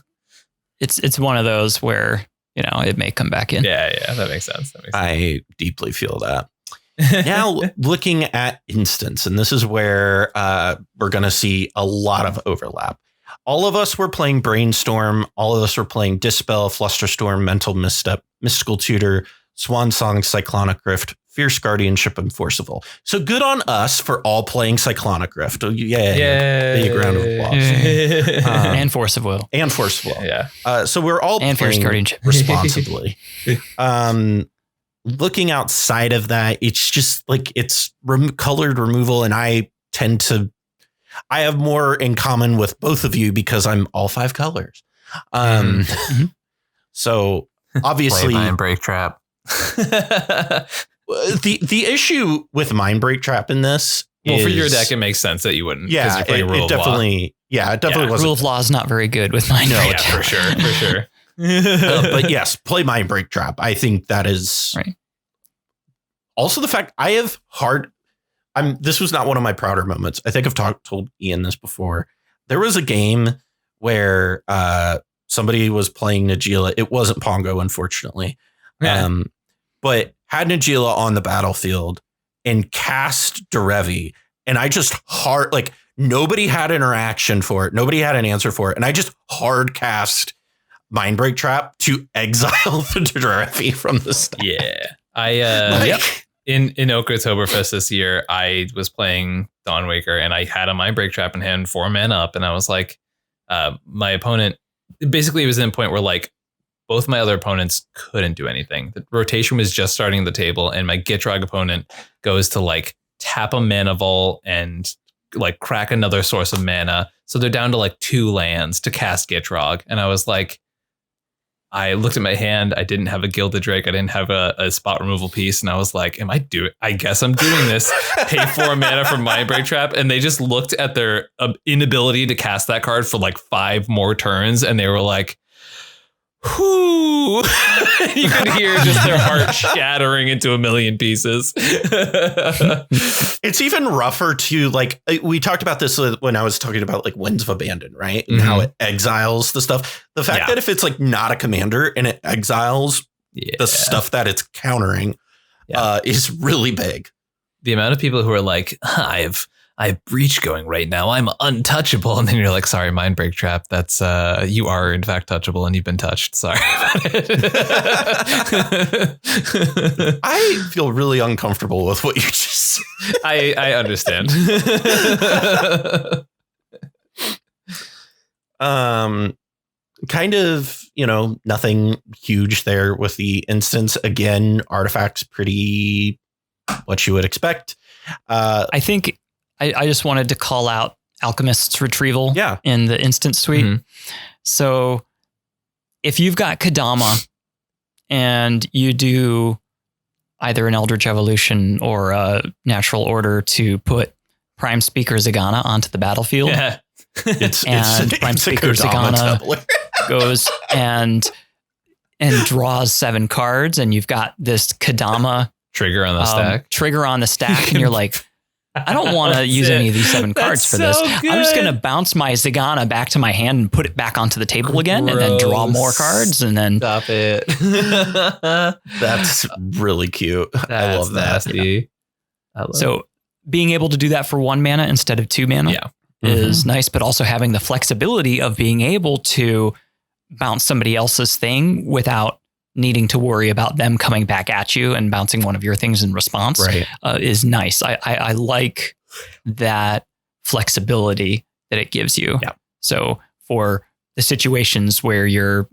It's one of those where, it may come back in. Yeah, that makes sense. I deeply feel that. Now, looking at instance, and this is where we're going to see a lot of overlap. all of us were playing Brainstorm. All of us were playing Dispel, Flusterstorm, Mental Misstep, Mystical Tutor, Swan Song, Cyclonic Rift, Fierce Guardianship, and Forcible. So good on us for all playing Cyclonic Rift. Yay. Big round of applause. And Force of Will. And Force of Will. Yeah. So we're all and playing Fierce Guardianship responsibly. Looking outside of that, it's just like it's colored removal. And I have more in common with both of you because I'm all 5 colors. So obviously Mind Break Trap. the issue with Mind Break Trap in this for your deck, it makes sense that you wouldn't. Yeah, it definitely was. Rule of Law is not very good with Mind Break Trap. For sure. But yes, play Mind Break Trap. I think that is right. Also the fact I have this was not one of my prouder moments. I think I've told Ian this before. There was a game where somebody was playing Najeela. It wasn't Pongo, unfortunately. Yeah. But had Najeela on the battlefield and cast Derevi. And I just nobody had interaction for it. Nobody had an answer for it. And I just hard cast Mind Break Trap to exile the Derevi from the stack. Yeah. In Oktoberfest this year, I was playing Dawnwaker and I had a Mind Break Trap in hand, 4 men up. And I was like, my opponent, basically it was in a point where like both my other opponents couldn't do anything. The rotation was just starting the table and my Gitrog opponent goes to like tap a mana vault and like crack another source of mana. So they're down to like 2 lands to cast Gitrog. And I was like, I looked at my hand. I didn't have a Gilded Drake. I didn't have a spot removal piece. And I was like, I guess I'm doing this. Pay 4 mana for Mind Break Trap. And they just looked at their inability to cast that card for like 5 more turns. And they were like, whoo. You could hear just their heart shattering into a million pieces. It's even rougher to like, we talked about this when I was talking about like Winds of Abandon, right? And how it exiles the stuff. The fact that if it's like not a commander and it exiles the stuff that it's countering is really big. The amount of people who are like, I have Breach going right now. I'm untouchable. And then you're like, sorry, Mind Break Trap. That's you are in fact touchable and you've been touched. Sorry about it. I feel really uncomfortable with what you just said. I understand. Kind of, nothing huge there with the instance. Again, artifacts pretty what you would expect. I think I just wanted to call out Alchemist's Retrieval in the instant suite. Mm-hmm. So if you've got Kadama and you do either an Eldritch Evolution or a Natural Order to put Prime Speaker Zagana onto the battlefield, it's Prime Speaker Zagana goes and draws 7 cards, and you've got this Kadama trigger on the stack, and you're like, I don't want to use any of these 7 cards for this. Good. I'm just going to bounce my Zagana back to my hand and put it back onto the table again, and then draw more cards, and then stop it. That's really cute. I love that. Nasty. So being able to do that for 1 mana instead of 2 mana is nice, but also having the flexibility of being able to bounce somebody else's thing without needing to worry about them coming back at you and bouncing one of your things in response is nice. I like that flexibility that it gives you. Yeah. So for the situations where you're,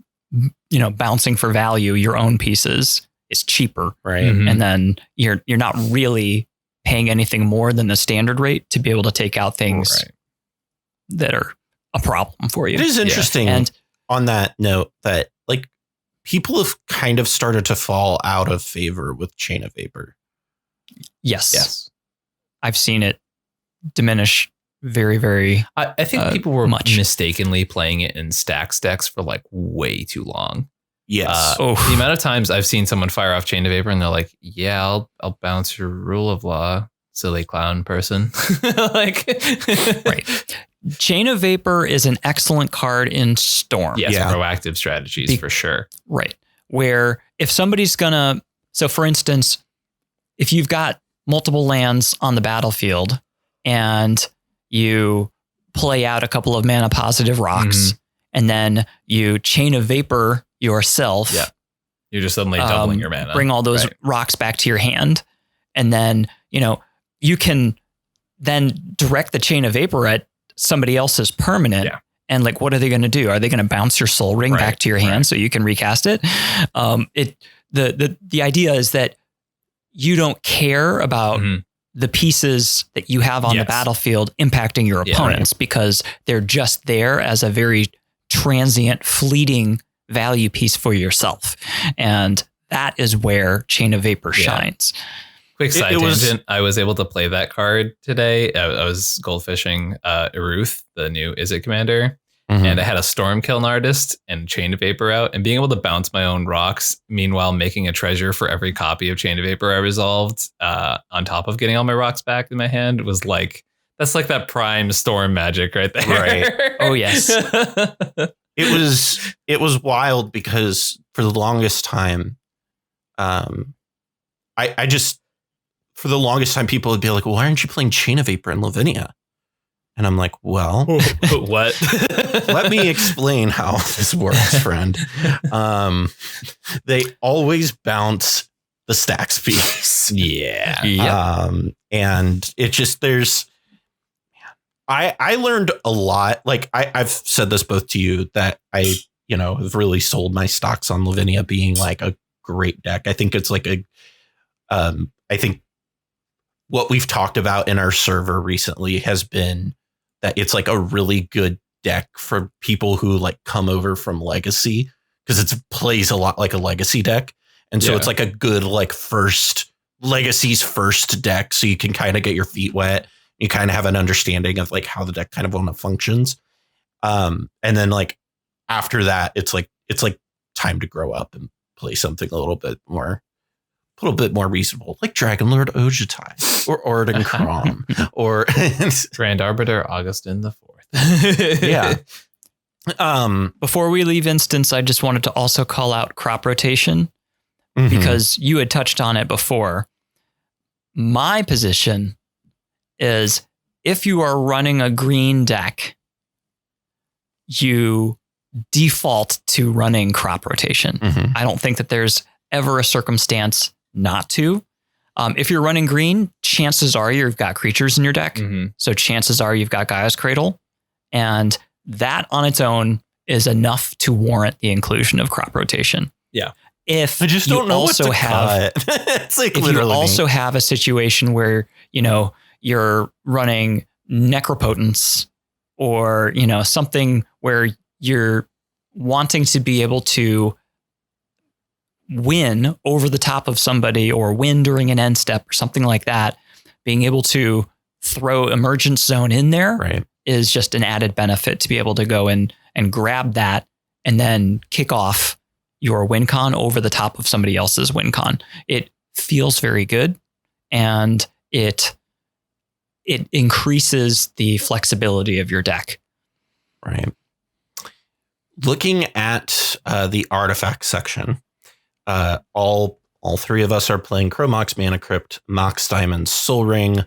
bouncing for value, your own pieces is cheaper. Right. Mm-hmm. And then you're not really paying anything more than the standard rate to be able to take out things that are a problem for you. It is interesting on that note that like, people have kind of started to fall out of favor with Chain of Vapor. Yes. I've seen it diminish very, very I think people were mistakenly playing it in stacks decks for like way too long. Yes. The amount of times I've seen someone fire off Chain of Vapor and they're like, yeah, I'll bounce your Rule of Law, silly clown person. Like, right. Chain of Vapor is an excellent card in Storm. Yes, proactive strategies for sure. Right. Where if somebody's so for instance, if you've got multiple lands on the battlefield and you play out a couple of mana positive rocks, and then you Chain of Vapor yourself. Yeah. You're just suddenly doubling your mana. Bring all those rocks back to your hand. And then, you can then direct the Chain of Vapor at somebody else's permanent. Yeah. And like, what are they going to do? Are they going to bounce your Soul Ring back to your hand so you can recast it? The idea is that you don't care about the pieces that you have on the battlefield impacting your opponents because they're just there as a very transient, fleeting value piece for yourself. And that is where Chain of Vapor shines. Quick side tangent. I was able to play that card today. I was goldfishing Iruth, the new Izzet commander. And I had a Stormkiln artist and Chain of Vapor out, and being able to bounce my own rocks, meanwhile making a treasure for every copy of Chain of Vapor I resolved, on top of getting all my rocks back in my hand, was like, that's like that prime storm magic right there. Right. Oh yes. It was wild because for the longest time, I just, for the longest time, people would be like, well, why aren't you playing Chain of Vapor in Lavinia? And I'm like, well, what? Let me explain how this works, friend. They always bounce the stacks piece. Yeah. And it just, I learned a lot. Like I've said this both to you that I, have really sold my stocks on Lavinia being like a great deck. I think it's like I think what we've talked about in our server recently has been that it's like a really good deck for people who like come over from Legacy, because it plays a lot like a Legacy deck. And so it's like a good like Legacy's first deck. So you can kind of get your feet wet. You kind of have an understanding of like how the deck kind of functions. And then like after that, it's like time to grow up and play something a little bit more reasonable, like Dragonlord Ojutai or Orden Krom or Grand Arbiter Augustin the Fourth. Yeah. Before we leave Instance, I just wanted to also call out crop rotation because you had touched on it before. My position is if you are running a green deck, you default to running crop rotation. I don't think that there's ever a circumstance not to. If you're running green, chances are you've got creatures in your deck. So chances are you've got Gaia's Cradle. And that on its own is enough to warrant the inclusion of crop rotation. Yeah. If I just don't know what to cut. It's like if you also have a situation where, you're running Necropotence or, something where you're wanting to be able to win over the top of somebody or win during an end step or something like that, being able to throw Emergence Zone in there is just an added benefit to be able to go in and grab that and then kick off your win con over the top of somebody else's win con. It feels very good, and it increases the flexibility of your deck. Right. Looking at the artifact section, all three of us are playing Chromox Mana Crypt, Mox Diamond, Soul Ring.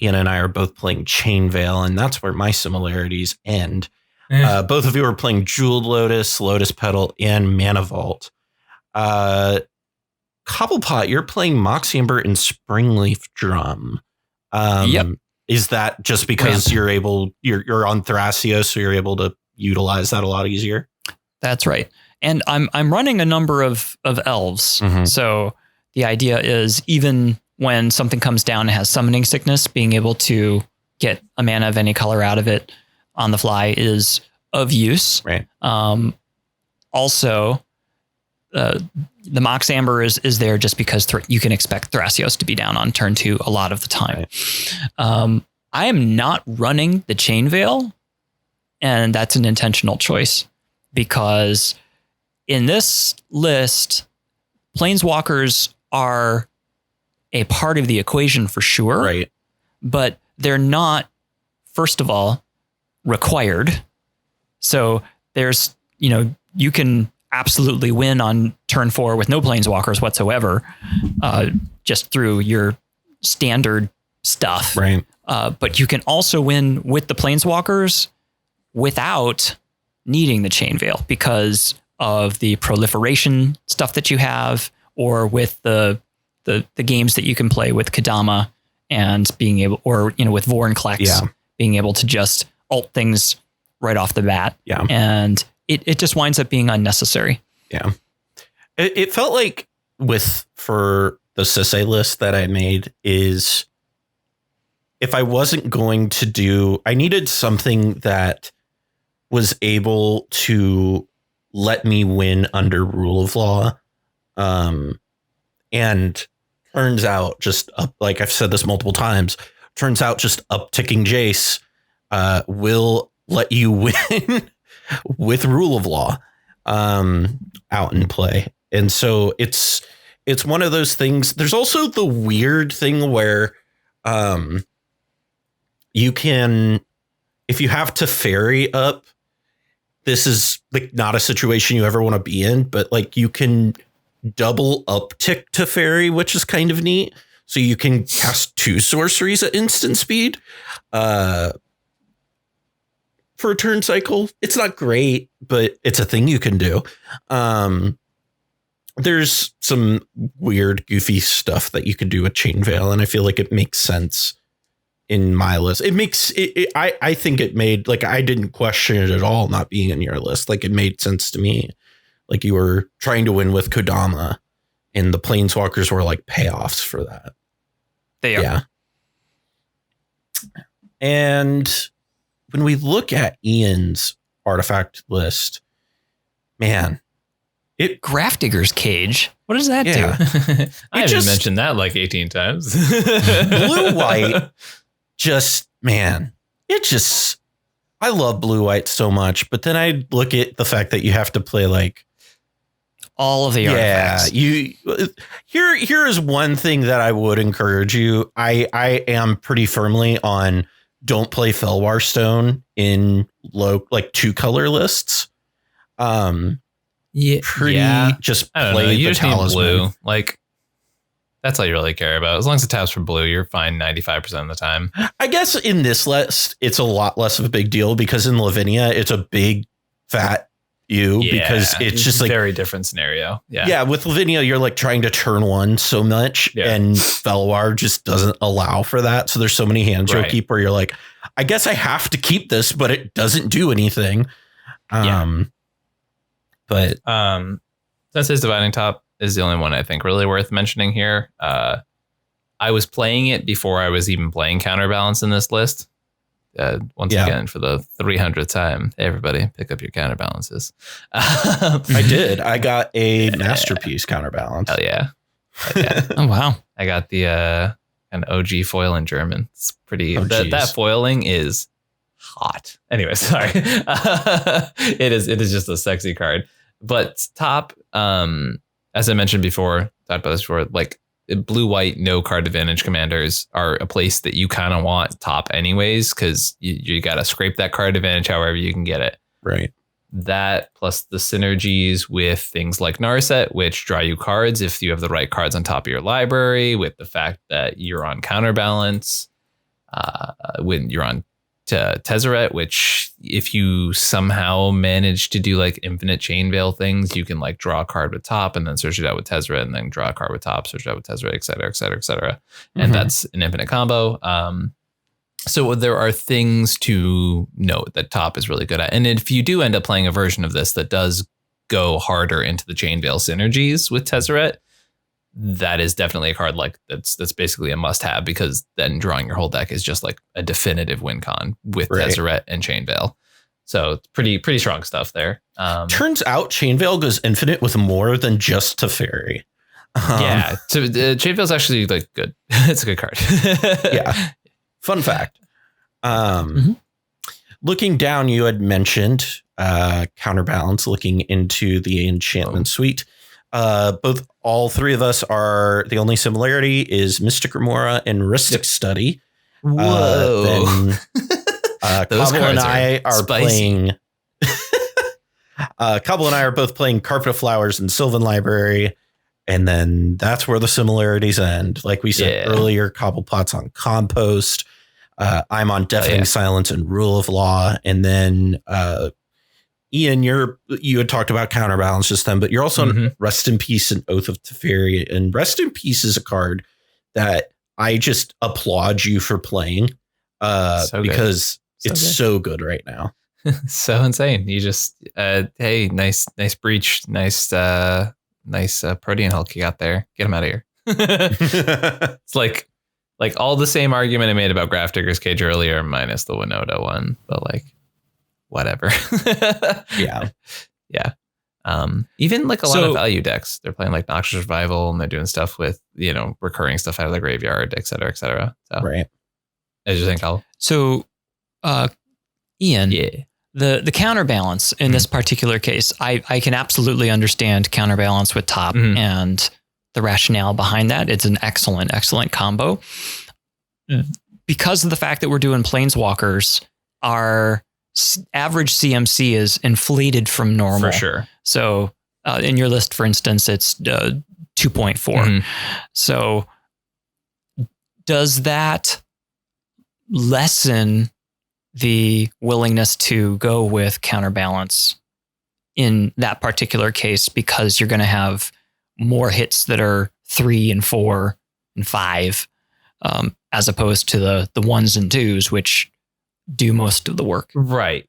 Ian and I are both playing Chain Veil, and that's where my similarities end. Both of you are playing Jeweled Lotus, Lotus Petal, and Mana Vault. Cobblepot, you're playing Moxamber and Springleaf Drum. Yep. Is that just because you're on Thrasios, so you're able to utilize that a lot easier? That's right. And I'm running a number of elves. So the idea is even when something comes down and has summoning sickness, being able to get a mana of any color out of it on the fly is of use. Right. Also, the Mox Amber is there just because you can expect Thrasios to be down on turn 2 a lot of the time. Right. I am not running the Chain Veil, and that's an intentional choice because in this list, Planeswalkers are a part of the equation for sure. Right. But they're not, first of all, required. So there's, you can absolutely win on turn 4 with no Planeswalkers whatsoever, just through your standard stuff. Right. But you can also win with the Planeswalkers without needing the Chain Veil because of the proliferation stuff that you have, or with the games that you can play with Kadama and being able, or with Vorinclex, being able to just ult things right off the bat. Yeah. And it just winds up being unnecessary. Yeah. It felt like for the Sisay list that I made is, if I wasn't going to do, I needed something that was able to let me win under rule of law. And turns out just like I've said this multiple times, turns out just upticking Jace will let you win with rule of law out in play. And so it's one of those things. There's also the weird thing where you can, if you have to ferry up, this is like not a situation you ever want to be in, but like you can double uptick to fairy, which is kind of neat. So you can cast 2 sorceries at instant speed for a turn cycle. It's not great, but it's a thing you can do. There's some weird, goofy stuff that you can do with Chain Veil, and I feel like it makes sense in my list. It makes it. I think it made, like, I didn't question it at all not being in your list. Like, it made sense to me. Like, you were trying to win with Kodama, and the Planeswalkers were like payoffs for that. They are. Yeah. And when we look at Ian's artifact list, man, Grafdigger's Cage. What does that do? I haven't mentioned that like 18 times. Blue-white, just, man, I love blue-white so much, but then I look at the fact that you have to play like all of the artifacts. Here is one thing that I would encourage you. I am pretty firmly on don't play Felwar Stone in low, like 2-color lists. Just play the Talisman. Blue. Like, that's all you really care about. As long as it taps for blue, you're fine 95% of the time. I guess in this list, it's a lot less of a big deal because in Lavinia, it's a big fat because it's just like very different scenario. Yeah. Yeah. With Lavinia, you're like trying to turn one so much and Felwar just doesn't allow for that. So there's so many hands you'll keep where you're like, I guess I have to keep this, but it doesn't do anything. But Sensei's Dividing Top is the only one I think really worth mentioning here. I was playing it before I was even playing Counterbalance in this list. Once again, for the 300th time, everybody pick up your counterbalances. I did. I got a masterpiece counterbalance. Hell yeah. Oh, wow. I got the an OG foil in German. It's pretty. That foiling is hot. Anyway, sorry. It is just a sexy card. But top, as I mentioned before, talked about this before, like blue-white, no card advantage commanders are a place that you kind of want top anyways, because you got to scrape that card advantage however you can get it. Right. That plus the synergies with things like Narset, which draw you cards if you have the right cards on top of your library, with the fact that you're on Counterbalance, when you're on Tezzeret, which if you somehow manage to do like infinite Chain Veil things, you can like draw a card with top and then search it out with Tezzeret and then draw a card with top, search it out with Tezzeret, et cetera, et cetera, et cetera. And that's an infinite combo. So there are things to note that top is really good at. And if you do end up playing a version of this that does go harder into the Chain Veil synergies with Tezzeret, that is definitely a card like that's basically a must have, because then drawing your whole deck is just like a definitive win con with Tezzeret and Chain Veil. So it's pretty strong stuff there. Turns out Chain Veil goes infinite with more than just Teferi. So Chain Veil is actually like good. It's a good card. Yeah. Fun fact. Looking down, you had mentioned Counterbalance, looking into the enchantment suite. All three of us are, the only similarity is Mystic Remora and Rhystic Study. Whoa. Cobble and I are playing. Cobble and I are both playing Carpet of Flowers and Sylvan Library. And then that's where the similarities end. Like we said earlier, Cobblepot's on Compost. I'm on Deafening Silence and Rule of Law. And then Ian, you had talked about Counterbalance just then, but you're also on Rest in Peace and Oath of Teferi. And Rest in Peace is a card that I just applaud you for playing because it's so good right now. So insane. You just, hey, nice breach. Nice Protean Hulk you got there. Get him out of here. It's like all the same argument I made about Grafdigger's Cage earlier, minus the Winota one, but like, whatever. Yeah. Even like a lot of value decks, they're playing like Noxious Revival and they're doing stuff with, recurring stuff out of the graveyard, et cetera, et cetera. So, right. As you think, Al? So, Ian, the counterbalance in this particular case, I can absolutely understand counterbalance with top and the rationale behind that. It's an excellent combo. Because of the fact that we're doing Planeswalkers, our average CMC is inflated from normal. For sure. So in your list, for instance, it's 2.4. So does that lessen the willingness to go with counterbalance in that particular case because you're going to have more hits that are 3 and 4 and 5 as opposed to the 1s and 2s, which do most of the work? Right.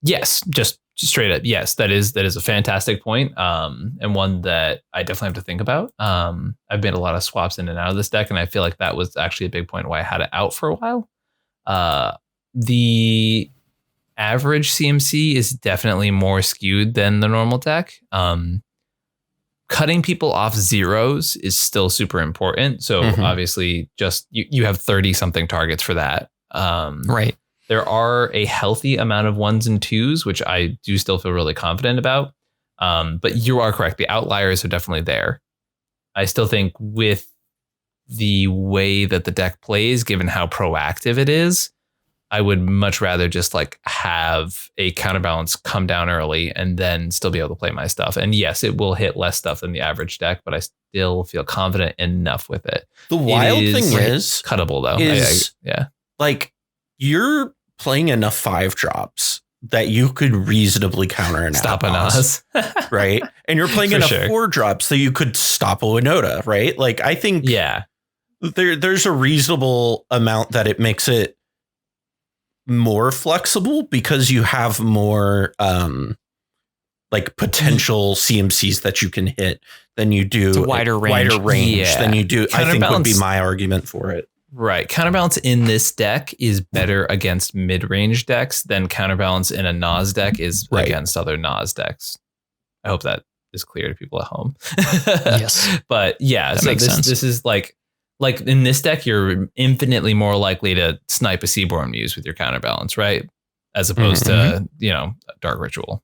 Yes, just straight up. Yes, that is a fantastic point, and one that I definitely have to think about. I've made a lot of swaps in and out of this deck, and I feel like that was actually a big point why I had it out for a while. The average CMC is definitely more skewed than the normal deck. Cutting people off zeros is still super important. So obviously just you have 30 something targets for that. Right. There are a healthy amount of 1s and 2s, which I do still feel really confident about. But you are correct. The outliers are definitely there. I still think with the way that the deck plays, given how proactive it is, I would much rather just like have a counterbalance come down early and then still be able to play my stuff. And yes, it will hit less stuff than the average deck, but I still feel confident enough with it. The wild thing is cuttable though. Like you're playing enough 5-drops that you could reasonably counter an stop an Oz, right? And you're playing enough 4-drops that you could stop a Winota, right? Like I think there's a reasonable amount that it makes it more flexible because you have more like potential CMCs that you can hit than you do. It's a wider range than you do. I think would be my argument for it. Right. Counterbalance in this deck is better against mid-range decks than counterbalance in a Nas deck is against other Nas decks. I hope that is clear to people at home. Yes. But yeah, that makes sense. This is like in this deck, you're infinitely more likely to snipe a Seaborn Muse with your counterbalance, right? As opposed to, Dark Ritual.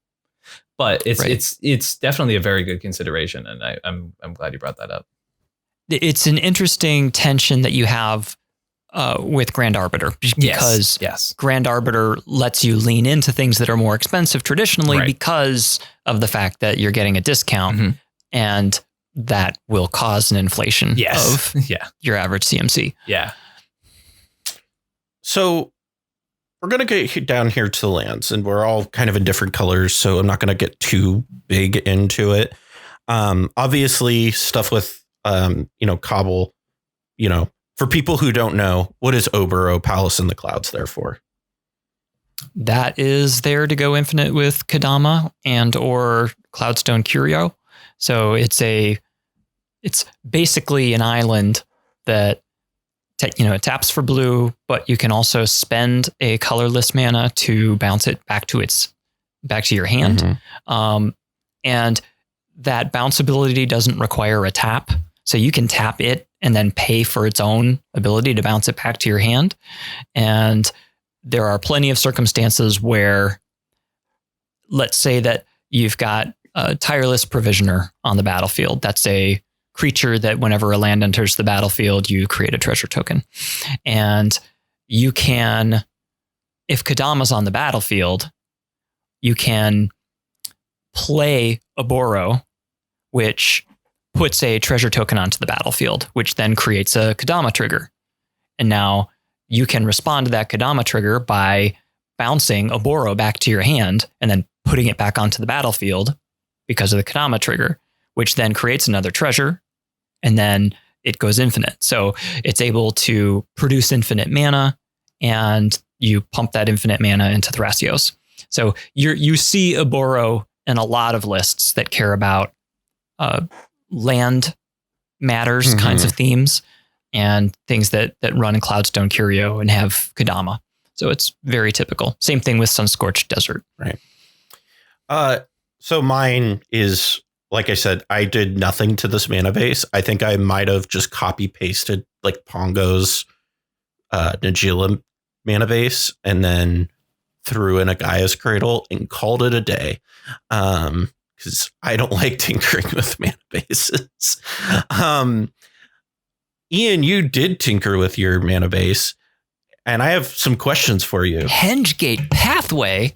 But it's definitely a very good consideration, and I'm glad you brought that up. It's an interesting tension that you have with Grand Arbiter because Grand Arbiter lets you lean into things that are more expensive traditionally because of the fact that you're getting a discount and that will cause an inflation of your average CMC. Yeah. So we're going to get down here to the lands, and we're all kind of in different colors, so I'm not going to get too big into it. Obviously, stuff with, Cobble, for people who don't know, what is Oboro Palace in the Clouds there for? That is there to go infinite with Kadama and or Cloudstone Curio. So it's basically an island that it taps for blue, but you can also spend a colorless mana to bounce it back to your hand. And that bounce ability doesn't require a tap. So you can tap it and then pay for its own ability to bounce it back to your hand. And there are plenty of circumstances where, let's say that you've got a Tireless Provisioner on the battlefield. That's a creature that whenever a land enters the battlefield, you create a treasure token. And you can, if Kadama's on the battlefield, you can play Oboro, which puts a treasure token onto the battlefield, which then creates a Kadama trigger. And now you can respond to that Kodama trigger by bouncing a Boro back to your hand and then putting it back onto the battlefield because of the Kodama trigger, which then creates another treasure, and then it goes infinite. So it's able to produce infinite mana, and you pump that infinite mana into Thrasios. So you see a Boro in a lot of lists that care about land matters kinds of themes and things that run in Cloudstone Curio and have Kodama. So it's very typical. Same thing with Sunscorched Desert. Right. So mine is, like I said, I did nothing to this mana base. I think I might have just copy pasted like Pongo's Najeela mana base and then threw in a Gaia's Cradle and called it a day. Because I don't like tinkering with mana bases. Ian, you did tinker with your mana base, and I have some questions for you. Hengegate Pathway.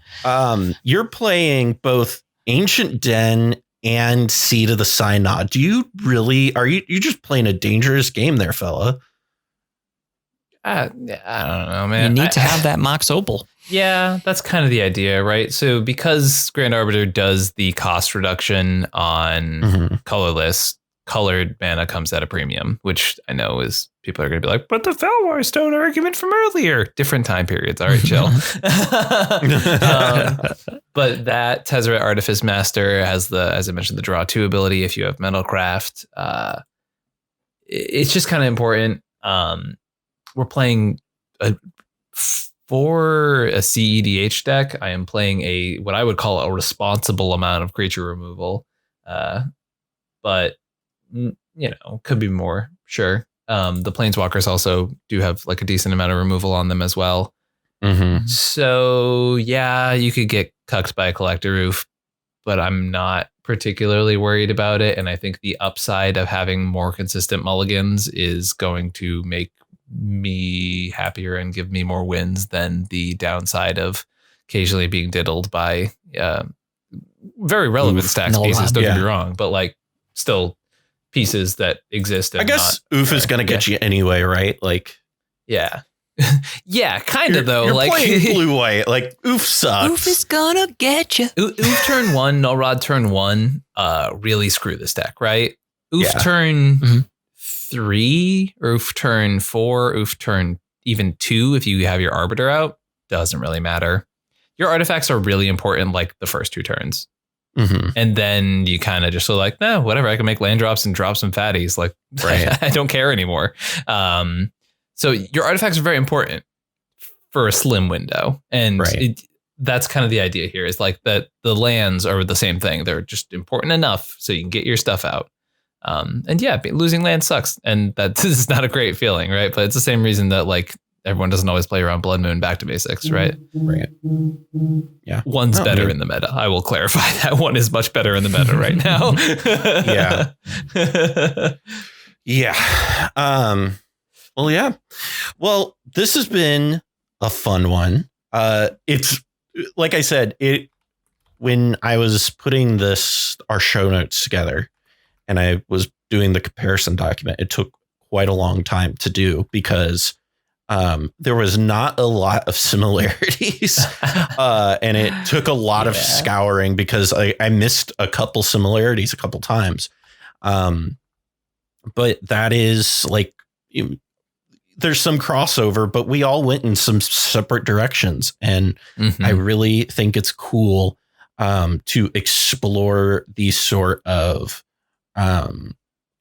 You're playing both Ancient Den and Seed of the Synod. Do you really, are you just playing a dangerous game there, fella? I don't know, man. You need to have that Mox Opal. Yeah, that's kind of the idea, right? So because Grand Arbiter does the cost reduction on colorless, colored mana comes at a premium, which I know is people are going to be like, but the Felwar Stone argument from earlier, different time periods. All right, chill. But that Tezzeret Artifice Master has the, as I mentioned, the draw 2 ability. If you have Metalcraft, it's just kind of important. We're playing for a cEDH deck. I am playing what I would call a responsible amount of creature removal, but could be more. Sure. The Planeswalkers also do have like a decent amount of removal on them as well. So yeah, you could get cucked by a Collector Roof, but I'm not particularly worried about it. And I think the upside of having more consistent mulligans is going to make me happier and give me more wins than the downside of occasionally being diddled by very relevant stack pieces. Don't get me wrong, but like still pieces that exist. And I guess Oof is going to get you anyway, right? Like, yeah. Yeah, kind of though. You're like playing blue white. Like Oof sucks. Oof is gonna get you. Oof turn 1, Null Rod turn 1. Really screw this deck, right? Oof turn 3, Oof turn 4, Oof turn even 2. If you have your Arbiter out, doesn't really matter. Your artifacts are really important, like the first 2 turns. And then you kind of just are like, no, whatever. I can make land drops and drop some fatties. Like, right. I don't care anymore. So your artifacts are very important for a slim window. And that's kind of the idea here is like that the lands are the same thing. They're just important enough so you can get your stuff out. And yeah, losing land sucks. And that is not a great feeling, right? But it's the same reason that like everyone doesn't always play around Blood Moon back to basics, right? Right. Yeah. One's better in the meta. I will clarify that one is much better in the meta right now. Yeah. Well, yeah. Well, this has been a fun one. It's like I said, when I was putting our show notes together and I was doing the comparison document, it took quite a long time to do because there was not a lot of similarities. And it took a lot of scouring because I missed a couple similarities a couple times. But that is like, there's some crossover, but we all went in some separate directions. And I really think it's cool to explore these sort of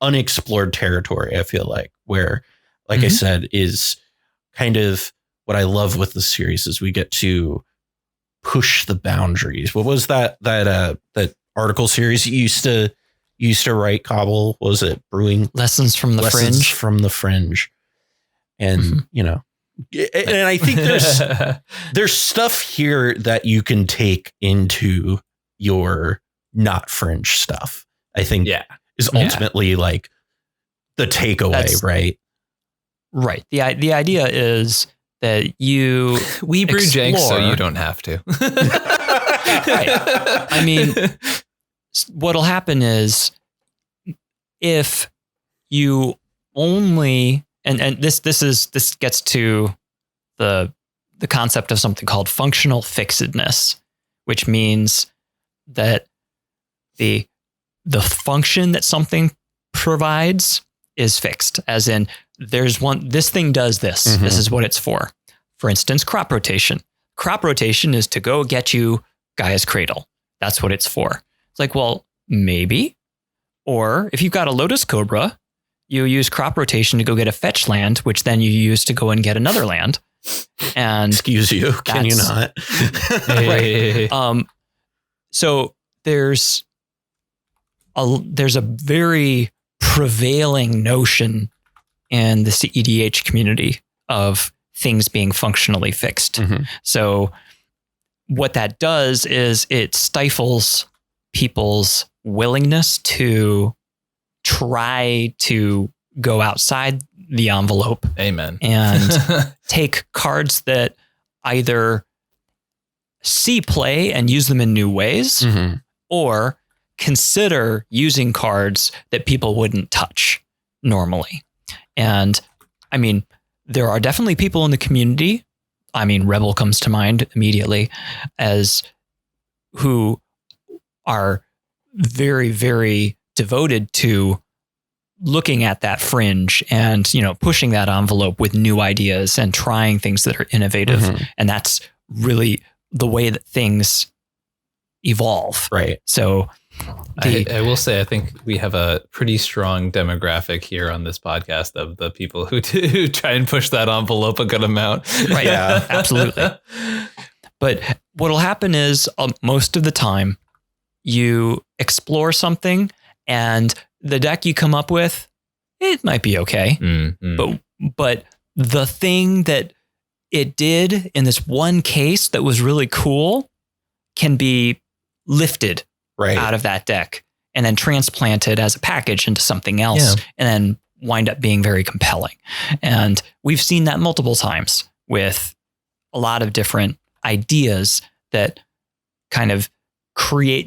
unexplored territory, I feel like, where, like I said, is kind of what I love with the series is we get to push the boundaries. What was that article series you used to write, Cobble? What was it? Brewing Lessons from the Fringe. And, and I think there's stuff here that you can take into your not Fringe stuff. I think is ultimately like the takeaway, right? Right. The idea is that we brew jank so you don't have to. Right. I mean, what'll happen is if you only and this gets to the concept of something called functional fixedness, which means that the function that something provides is fixed, as in this thing does this. Mm-hmm. This is what it's for. For instance, crop rotation. Crop rotation is to go get you Gaia's Cradle. That's what it's for. It's like, well, maybe. Or if you've got a Lotus Cobra, you use crop rotation to go get a fetch land, which then you use to go and get another land. And excuse you, can you not? Right. So there's a very prevailing notion in the cEDH community of things being functionally fixed. Mm-hmm. So what that does is it stifles people's willingness to try to go outside the envelope. Amen. And take cards that either see play and use them in new ways, mm-hmm. or consider using cards that people wouldn't touch normally. And I mean, there are definitely people in the community. I mean, Rebel comes to mind immediately as who are very, very devoted to looking at that fringe and, pushing that envelope with new ideas and trying things that are innovative. Mm-hmm. And that's really the way that things evolve. Right. So I will say, I think we have a pretty strong demographic here on this podcast of the people who try and push that envelope a good amount. Right. Yeah, absolutely. But what'll happen is most of the time you explore something and the deck you come up with, it might be okay. Mm-hmm. But the thing that it did in this one case that was really cool can be lifted out of that deck and then transplanted as a package into something else, and then wind up being very compelling. And we've seen that multiple times with a lot of different ideas that kind of create,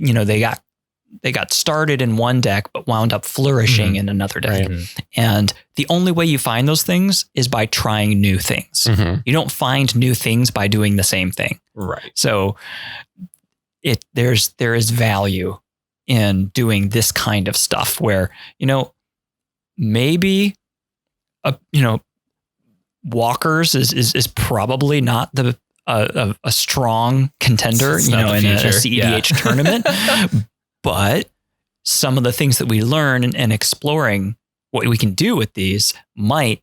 they got started in one deck, but wound up flourishing in another deck. Right. And the only way you find those things is by trying new things. Mm-hmm. You don't find new things by doing the same thing. Right. So there is value in doing this kind of stuff where, maybe, Walkers is probably not a strong contender, in a cEDH tournament. But some of the things that we learn and exploring what we can do with these might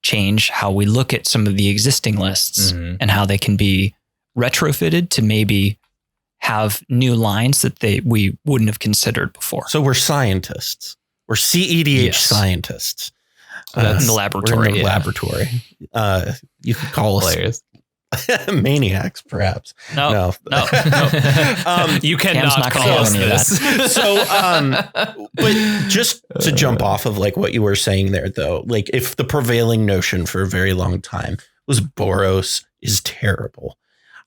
change how we look at some of the existing lists, mm-hmm. and how they can be retrofitted to maybe have new lines that we wouldn't have considered before. So we're scientists. We're cEDH scientists. In the laboratory. We're in the laboratory. You could call us players. Maniacs, perhaps. No. You cannot call us this. So, but just to jump off of like what you were saying there, though, like if the prevailing notion for a very long time was Boros is terrible.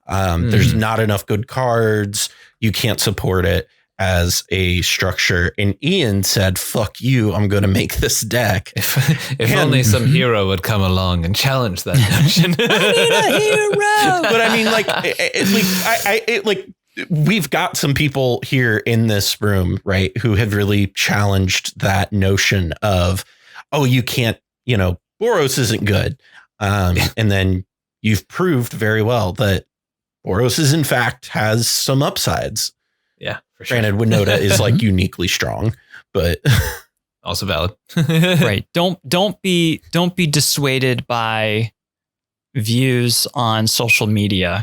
There's not enough good cards. You can't support it as a structure. And Ian said, fuck you, I'm going to make this deck. If only some hero would come along and challenge that notion. I need a hero. But I mean, we've got some people here in this room, right, who have really challenged that notion of, oh, you can't, Boros isn't good. And then you've proved very well that Boros is in fact has some upsides. Yeah, for sure. Granted, Winota is like uniquely strong, but also valid. Right. Don't be dissuaded by views on social media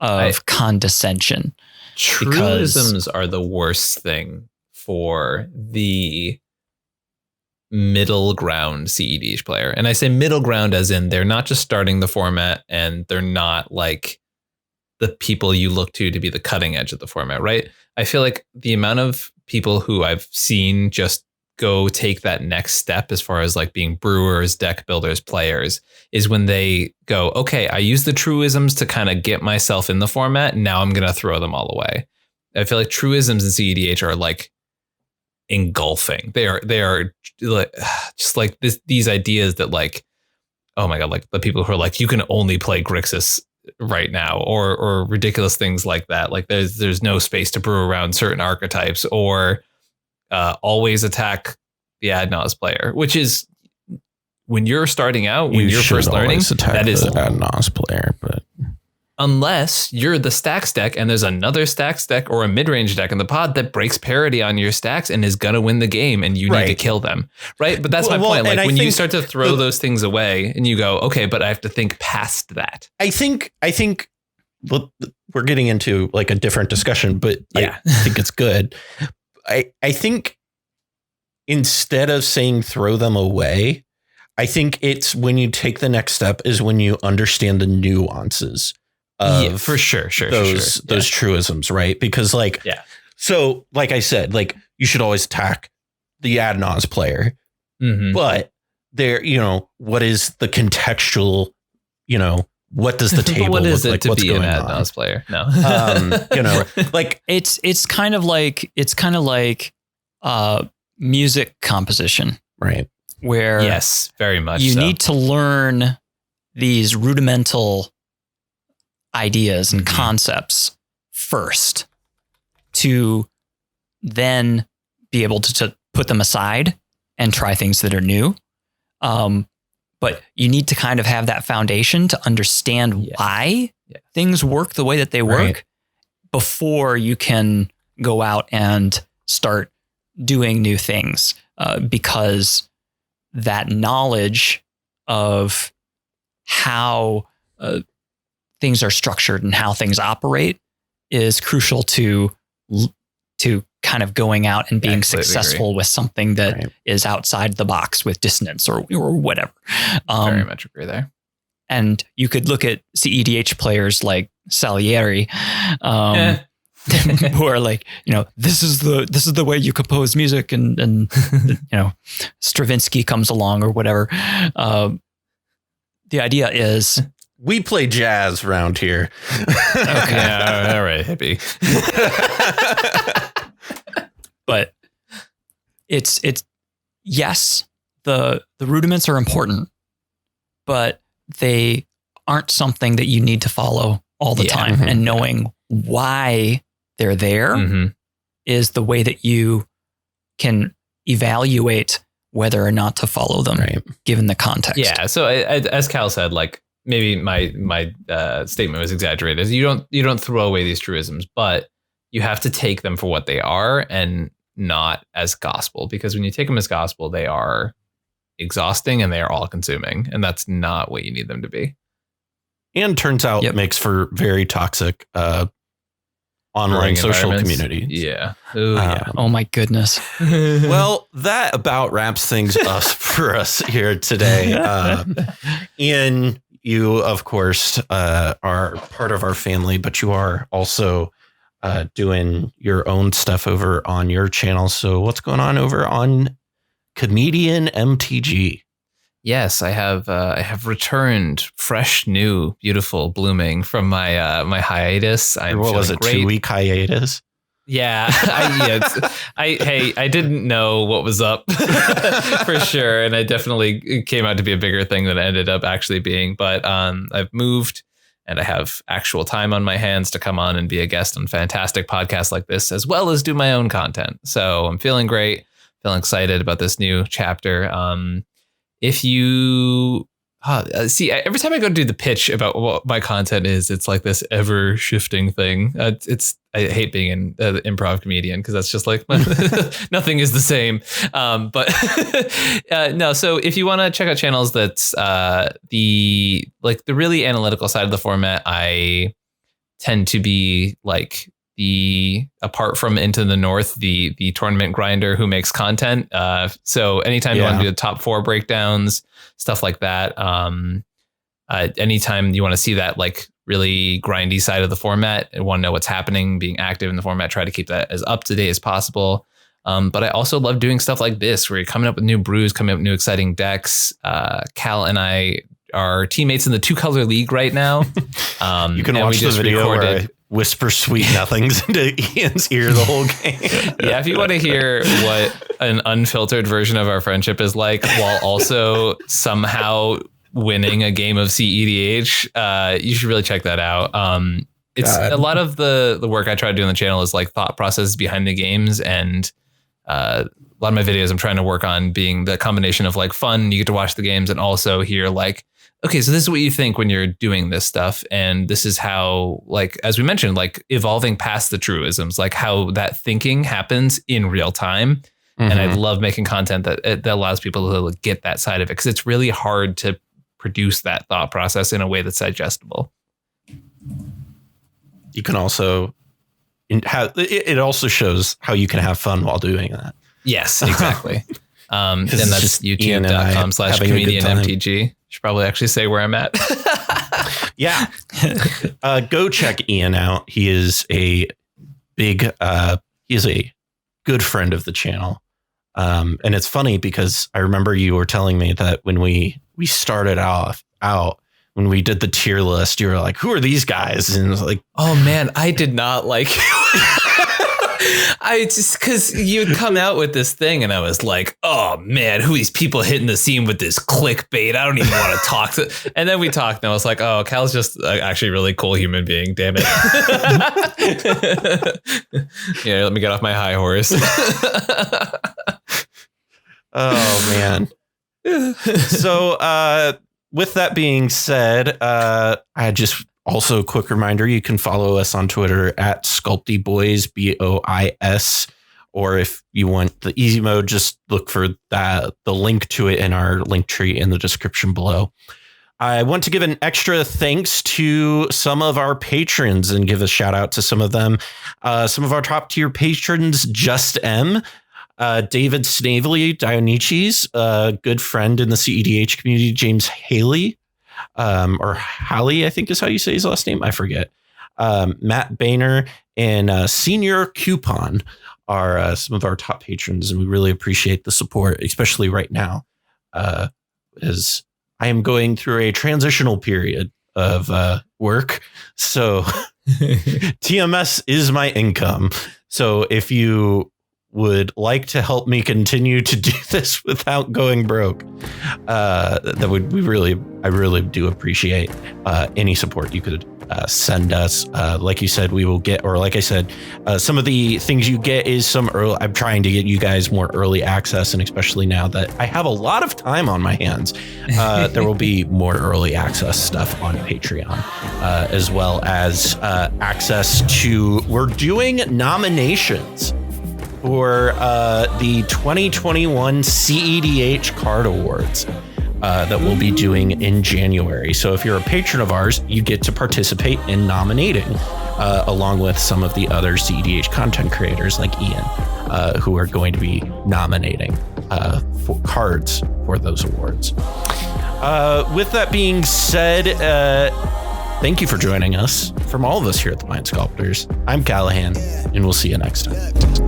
of condescension. Truisms are the worst thing for the middle ground cEDH player. And I say middle ground as in they're not just starting the format and they're not like the people you look to be the cutting edge of the format, right? I feel like the amount of people who I've seen just go take that next step as far as like being brewers, deck builders, players is when they go, okay, I use the truisms to kind of get myself in the format. And now I'm going to throw them all away. I feel like truisms in cEDH are like engulfing. They are just like these ideas that like oh my God, like the people who are like, you can only play Grixis right now, or ridiculous things like that. Like there's no space to brew around certain archetypes, or always attack the ad nos player, which is when you're starting out, when you're first learning, that is the ad nos player, but unless you're the stacks deck and there's another stacks deck or a mid-range deck in the pod that breaks parity on your stacks and is going to win the game and you need to kill them. Right. But that's my point. Like when you start to throw those things away and you go, okay, but I have to think past that. I think well, we're getting into like a different discussion, but I think it's good. I think instead of saying throw them away, I think it's when you take the next step is when you understand the nuances of for sure. Those truisms, right? Because so like I said, like you should always attack the ad nos player, but there, what is the contextual, what does the table what is look it like? to What's be going an ad on? nos player? No, like it's kind of like music composition, right? Where yes, very much you need to learn these rudimental ideas and concepts first to then be able to put them aside and try things that are new. But you need to kind of have that foundation to understand why things work the way that they work before you can go out and start doing new things, because that knowledge of how things are structured and how things operate is crucial to kind of going out and being successful with something that is outside the box with dissonance or whatever. Very much agree there. And you could look at cEDH players like Salieri, who are like, this is the way you compose music, and Stravinsky comes along or whatever. The idea is we play jazz around here. Okay, all right, hippie. But it's yes, the rudiments are important, but they aren't something that you need to follow all the time. And knowing why they're there is the way that you can evaluate whether or not to follow them, given the context. Yeah. So as Cal said, like maybe my statement was exaggerated. You don't throw away these truisms, but you have to take them for what they are and not as gospel, because when you take them as gospel, they are exhausting and they are all consuming, and that's not what you need them to be. And turns out it makes for very toxic online social community. Yeah. Oh my goodness. Well, that about wraps things up for us here today. Ian, you of course are part of our family, but you are also doing your own stuff over on your channel. So what's going on over on Comedian MTG? Yes, I have returned, fresh, new, beautiful, blooming from my my hiatus. What was it? Great. 2-week hiatus. Yeah, I didn't know what was up for sure, and it definitely came out to be a bigger thing than it ended up actually being. But I've moved, and I have actual time on my hands to come on and be a guest on fantastic podcasts like this, as well as do my own content. So I'm feeling great, feeling excited about this new chapter. If you see, every time I go to do the pitch about what my content is, it's like this ever shifting thing. I hate being an improv comedian because that's just like nothing is the same. But no. So if you want to check out channels that's the really analytical side of the format, I tend to be like apart from Into the North, the tournament grinder who makes content. So anytime you want to do the top 4 breakdowns, stuff like that. Anytime you want to see that like really grindy side of the format and want to know what's happening, being active in the format, try to keep that as up to date as possible. But I also love doing stuff like this, where you're coming up with new brews, coming up with new exciting decks. Cal and I are teammates in the 2-color league right now. You can watch the video where I whisper sweet nothings into Ian's ear the whole game. Yeah, if you want to hear what an unfiltered version of our friendship is like, while also somehow winning a game of cEDH, you should really check that out. It's a lot of the work I try to do on the channel is like thought processes behind the games, and a lot of my videos I'm trying to work on being the combination of like fun, you get to watch the games, and also hear like, okay, so this is what you think when you're doing this stuff, and this is how, like, as we mentioned, like evolving past the truisms, like how that thinking happens in real time. And I love making content that allows people to get that side of it, because it's really hard to produce that thought process in a way that's digestible. You can also it also shows how you can have fun while doing that. Yes, exactly. Then that's youtube.com/comedianmtg. Should probably actually say where I'm at. Yeah. Go check Ian out. He is a good friend of the channel. And it's funny because I remember you were telling me that when we started out, when we did the tier list, you were like, who are these guys? And it was like, oh man, I did not like I just, because you'd come out with this thing and I was like, oh man, who are these people hitting the scene with this clickbait? I don't even want to talk to. And then we talked and I was like, oh, Cal's just actually a really cool human being. Damn it. Yeah, let me get off my high horse. Oh man. So with that being said, I just also a quick reminder, you can follow us on Twitter at SculptyBoys, BOIS, or if you want the easy mode, just look for the link to it in our link tree in the description below. I want to give an extra thanks to some of our patrons and give a shout out to some of them. Some of our top tier patrons, Just M, David Snavely, Dionyches, a good friend in the cEDH community, James Haley, or Hallie, I think is how you say his last name. I forget. Matt Boehner and Senior Coupon are some of our top patrons, and we really appreciate the support, especially right now, as I am going through a transitional period of work. So TMS is my income. So if you would like to help me continue to do this without going broke, I really do appreciate any support you could send us. Like you said, we will get, or like I said, some of the things you get is some early, I'm trying to get you guys more early access, and especially now that I have a lot of time on my hands, there will be more early access stuff on Patreon, as well as access to, we're doing nominations for the 2021 cEDH Card Awards that we'll be doing in January. So if you're a patron of ours, you get to participate in nominating along with some of the other cEDH content creators like Ian, who are going to be nominating for cards for those awards. With that being said, thank you for joining us. From all of us here at the Mind Sculptors, I'm Callahan, and we'll see you next time.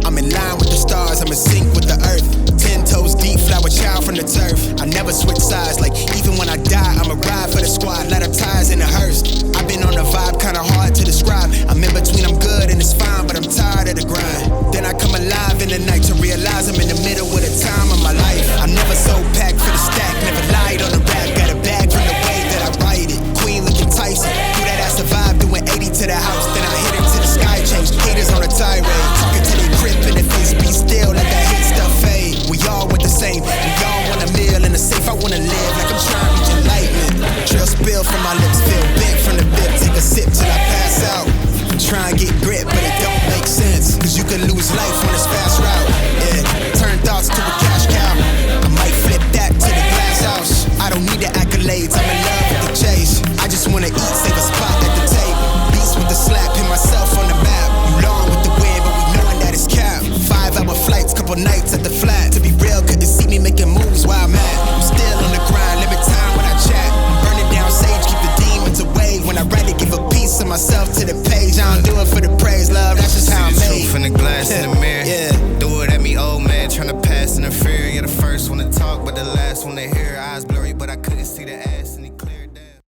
I'm in line with the stars, I'm in sync with the earth. 10 toes deep, flower child from the turf. I never switch sides, like even when I die, I'm a ride for the squad, let her ties in the hearse. I've been on a vibe, kinda hard to describe. I'm in between, I'm good and it's fine, but I'm tired of the grind. Then I come alive in the night to realize I'm in the middle of the time of my life. I never so packed for the stack, never lied on the rap. Got a bag from the way that I write it. Queen looking Tyson, do that ass survive, doing 80 to the house. Then I hit into the sky, change haters on a tirade. Talking to the grip in the face, be still, let that hate stuff fade. We all want the same, we all want a meal in the safe. I wanna live like I'm trying to reach enlightenment. Trail spill from my lips, feel big from the bib. Take a sip till I pass out. I'm trying to get grip, but it don't make sense, cause you can lose life on this fast route. Yeah, turn thoughts to a cash cow. I might flip that to the glass house. I don't need the accolades, I'm in love with the chase. I just wanna eat, save a spot at the table. Beats with the slap, hit myself on the map. You long with the wind, but we knowing that it's capped. 5-hour flights, couple nights at the flat. To be real, couldn't see me making moves while I'm at. I'm still on the grind, limit time when I chat. I'm burning down sage, keep the demons away. When I write it, give a piece of myself to the page. I don't do it for the praise, love, that's just how I'm made. Truth in the glass in the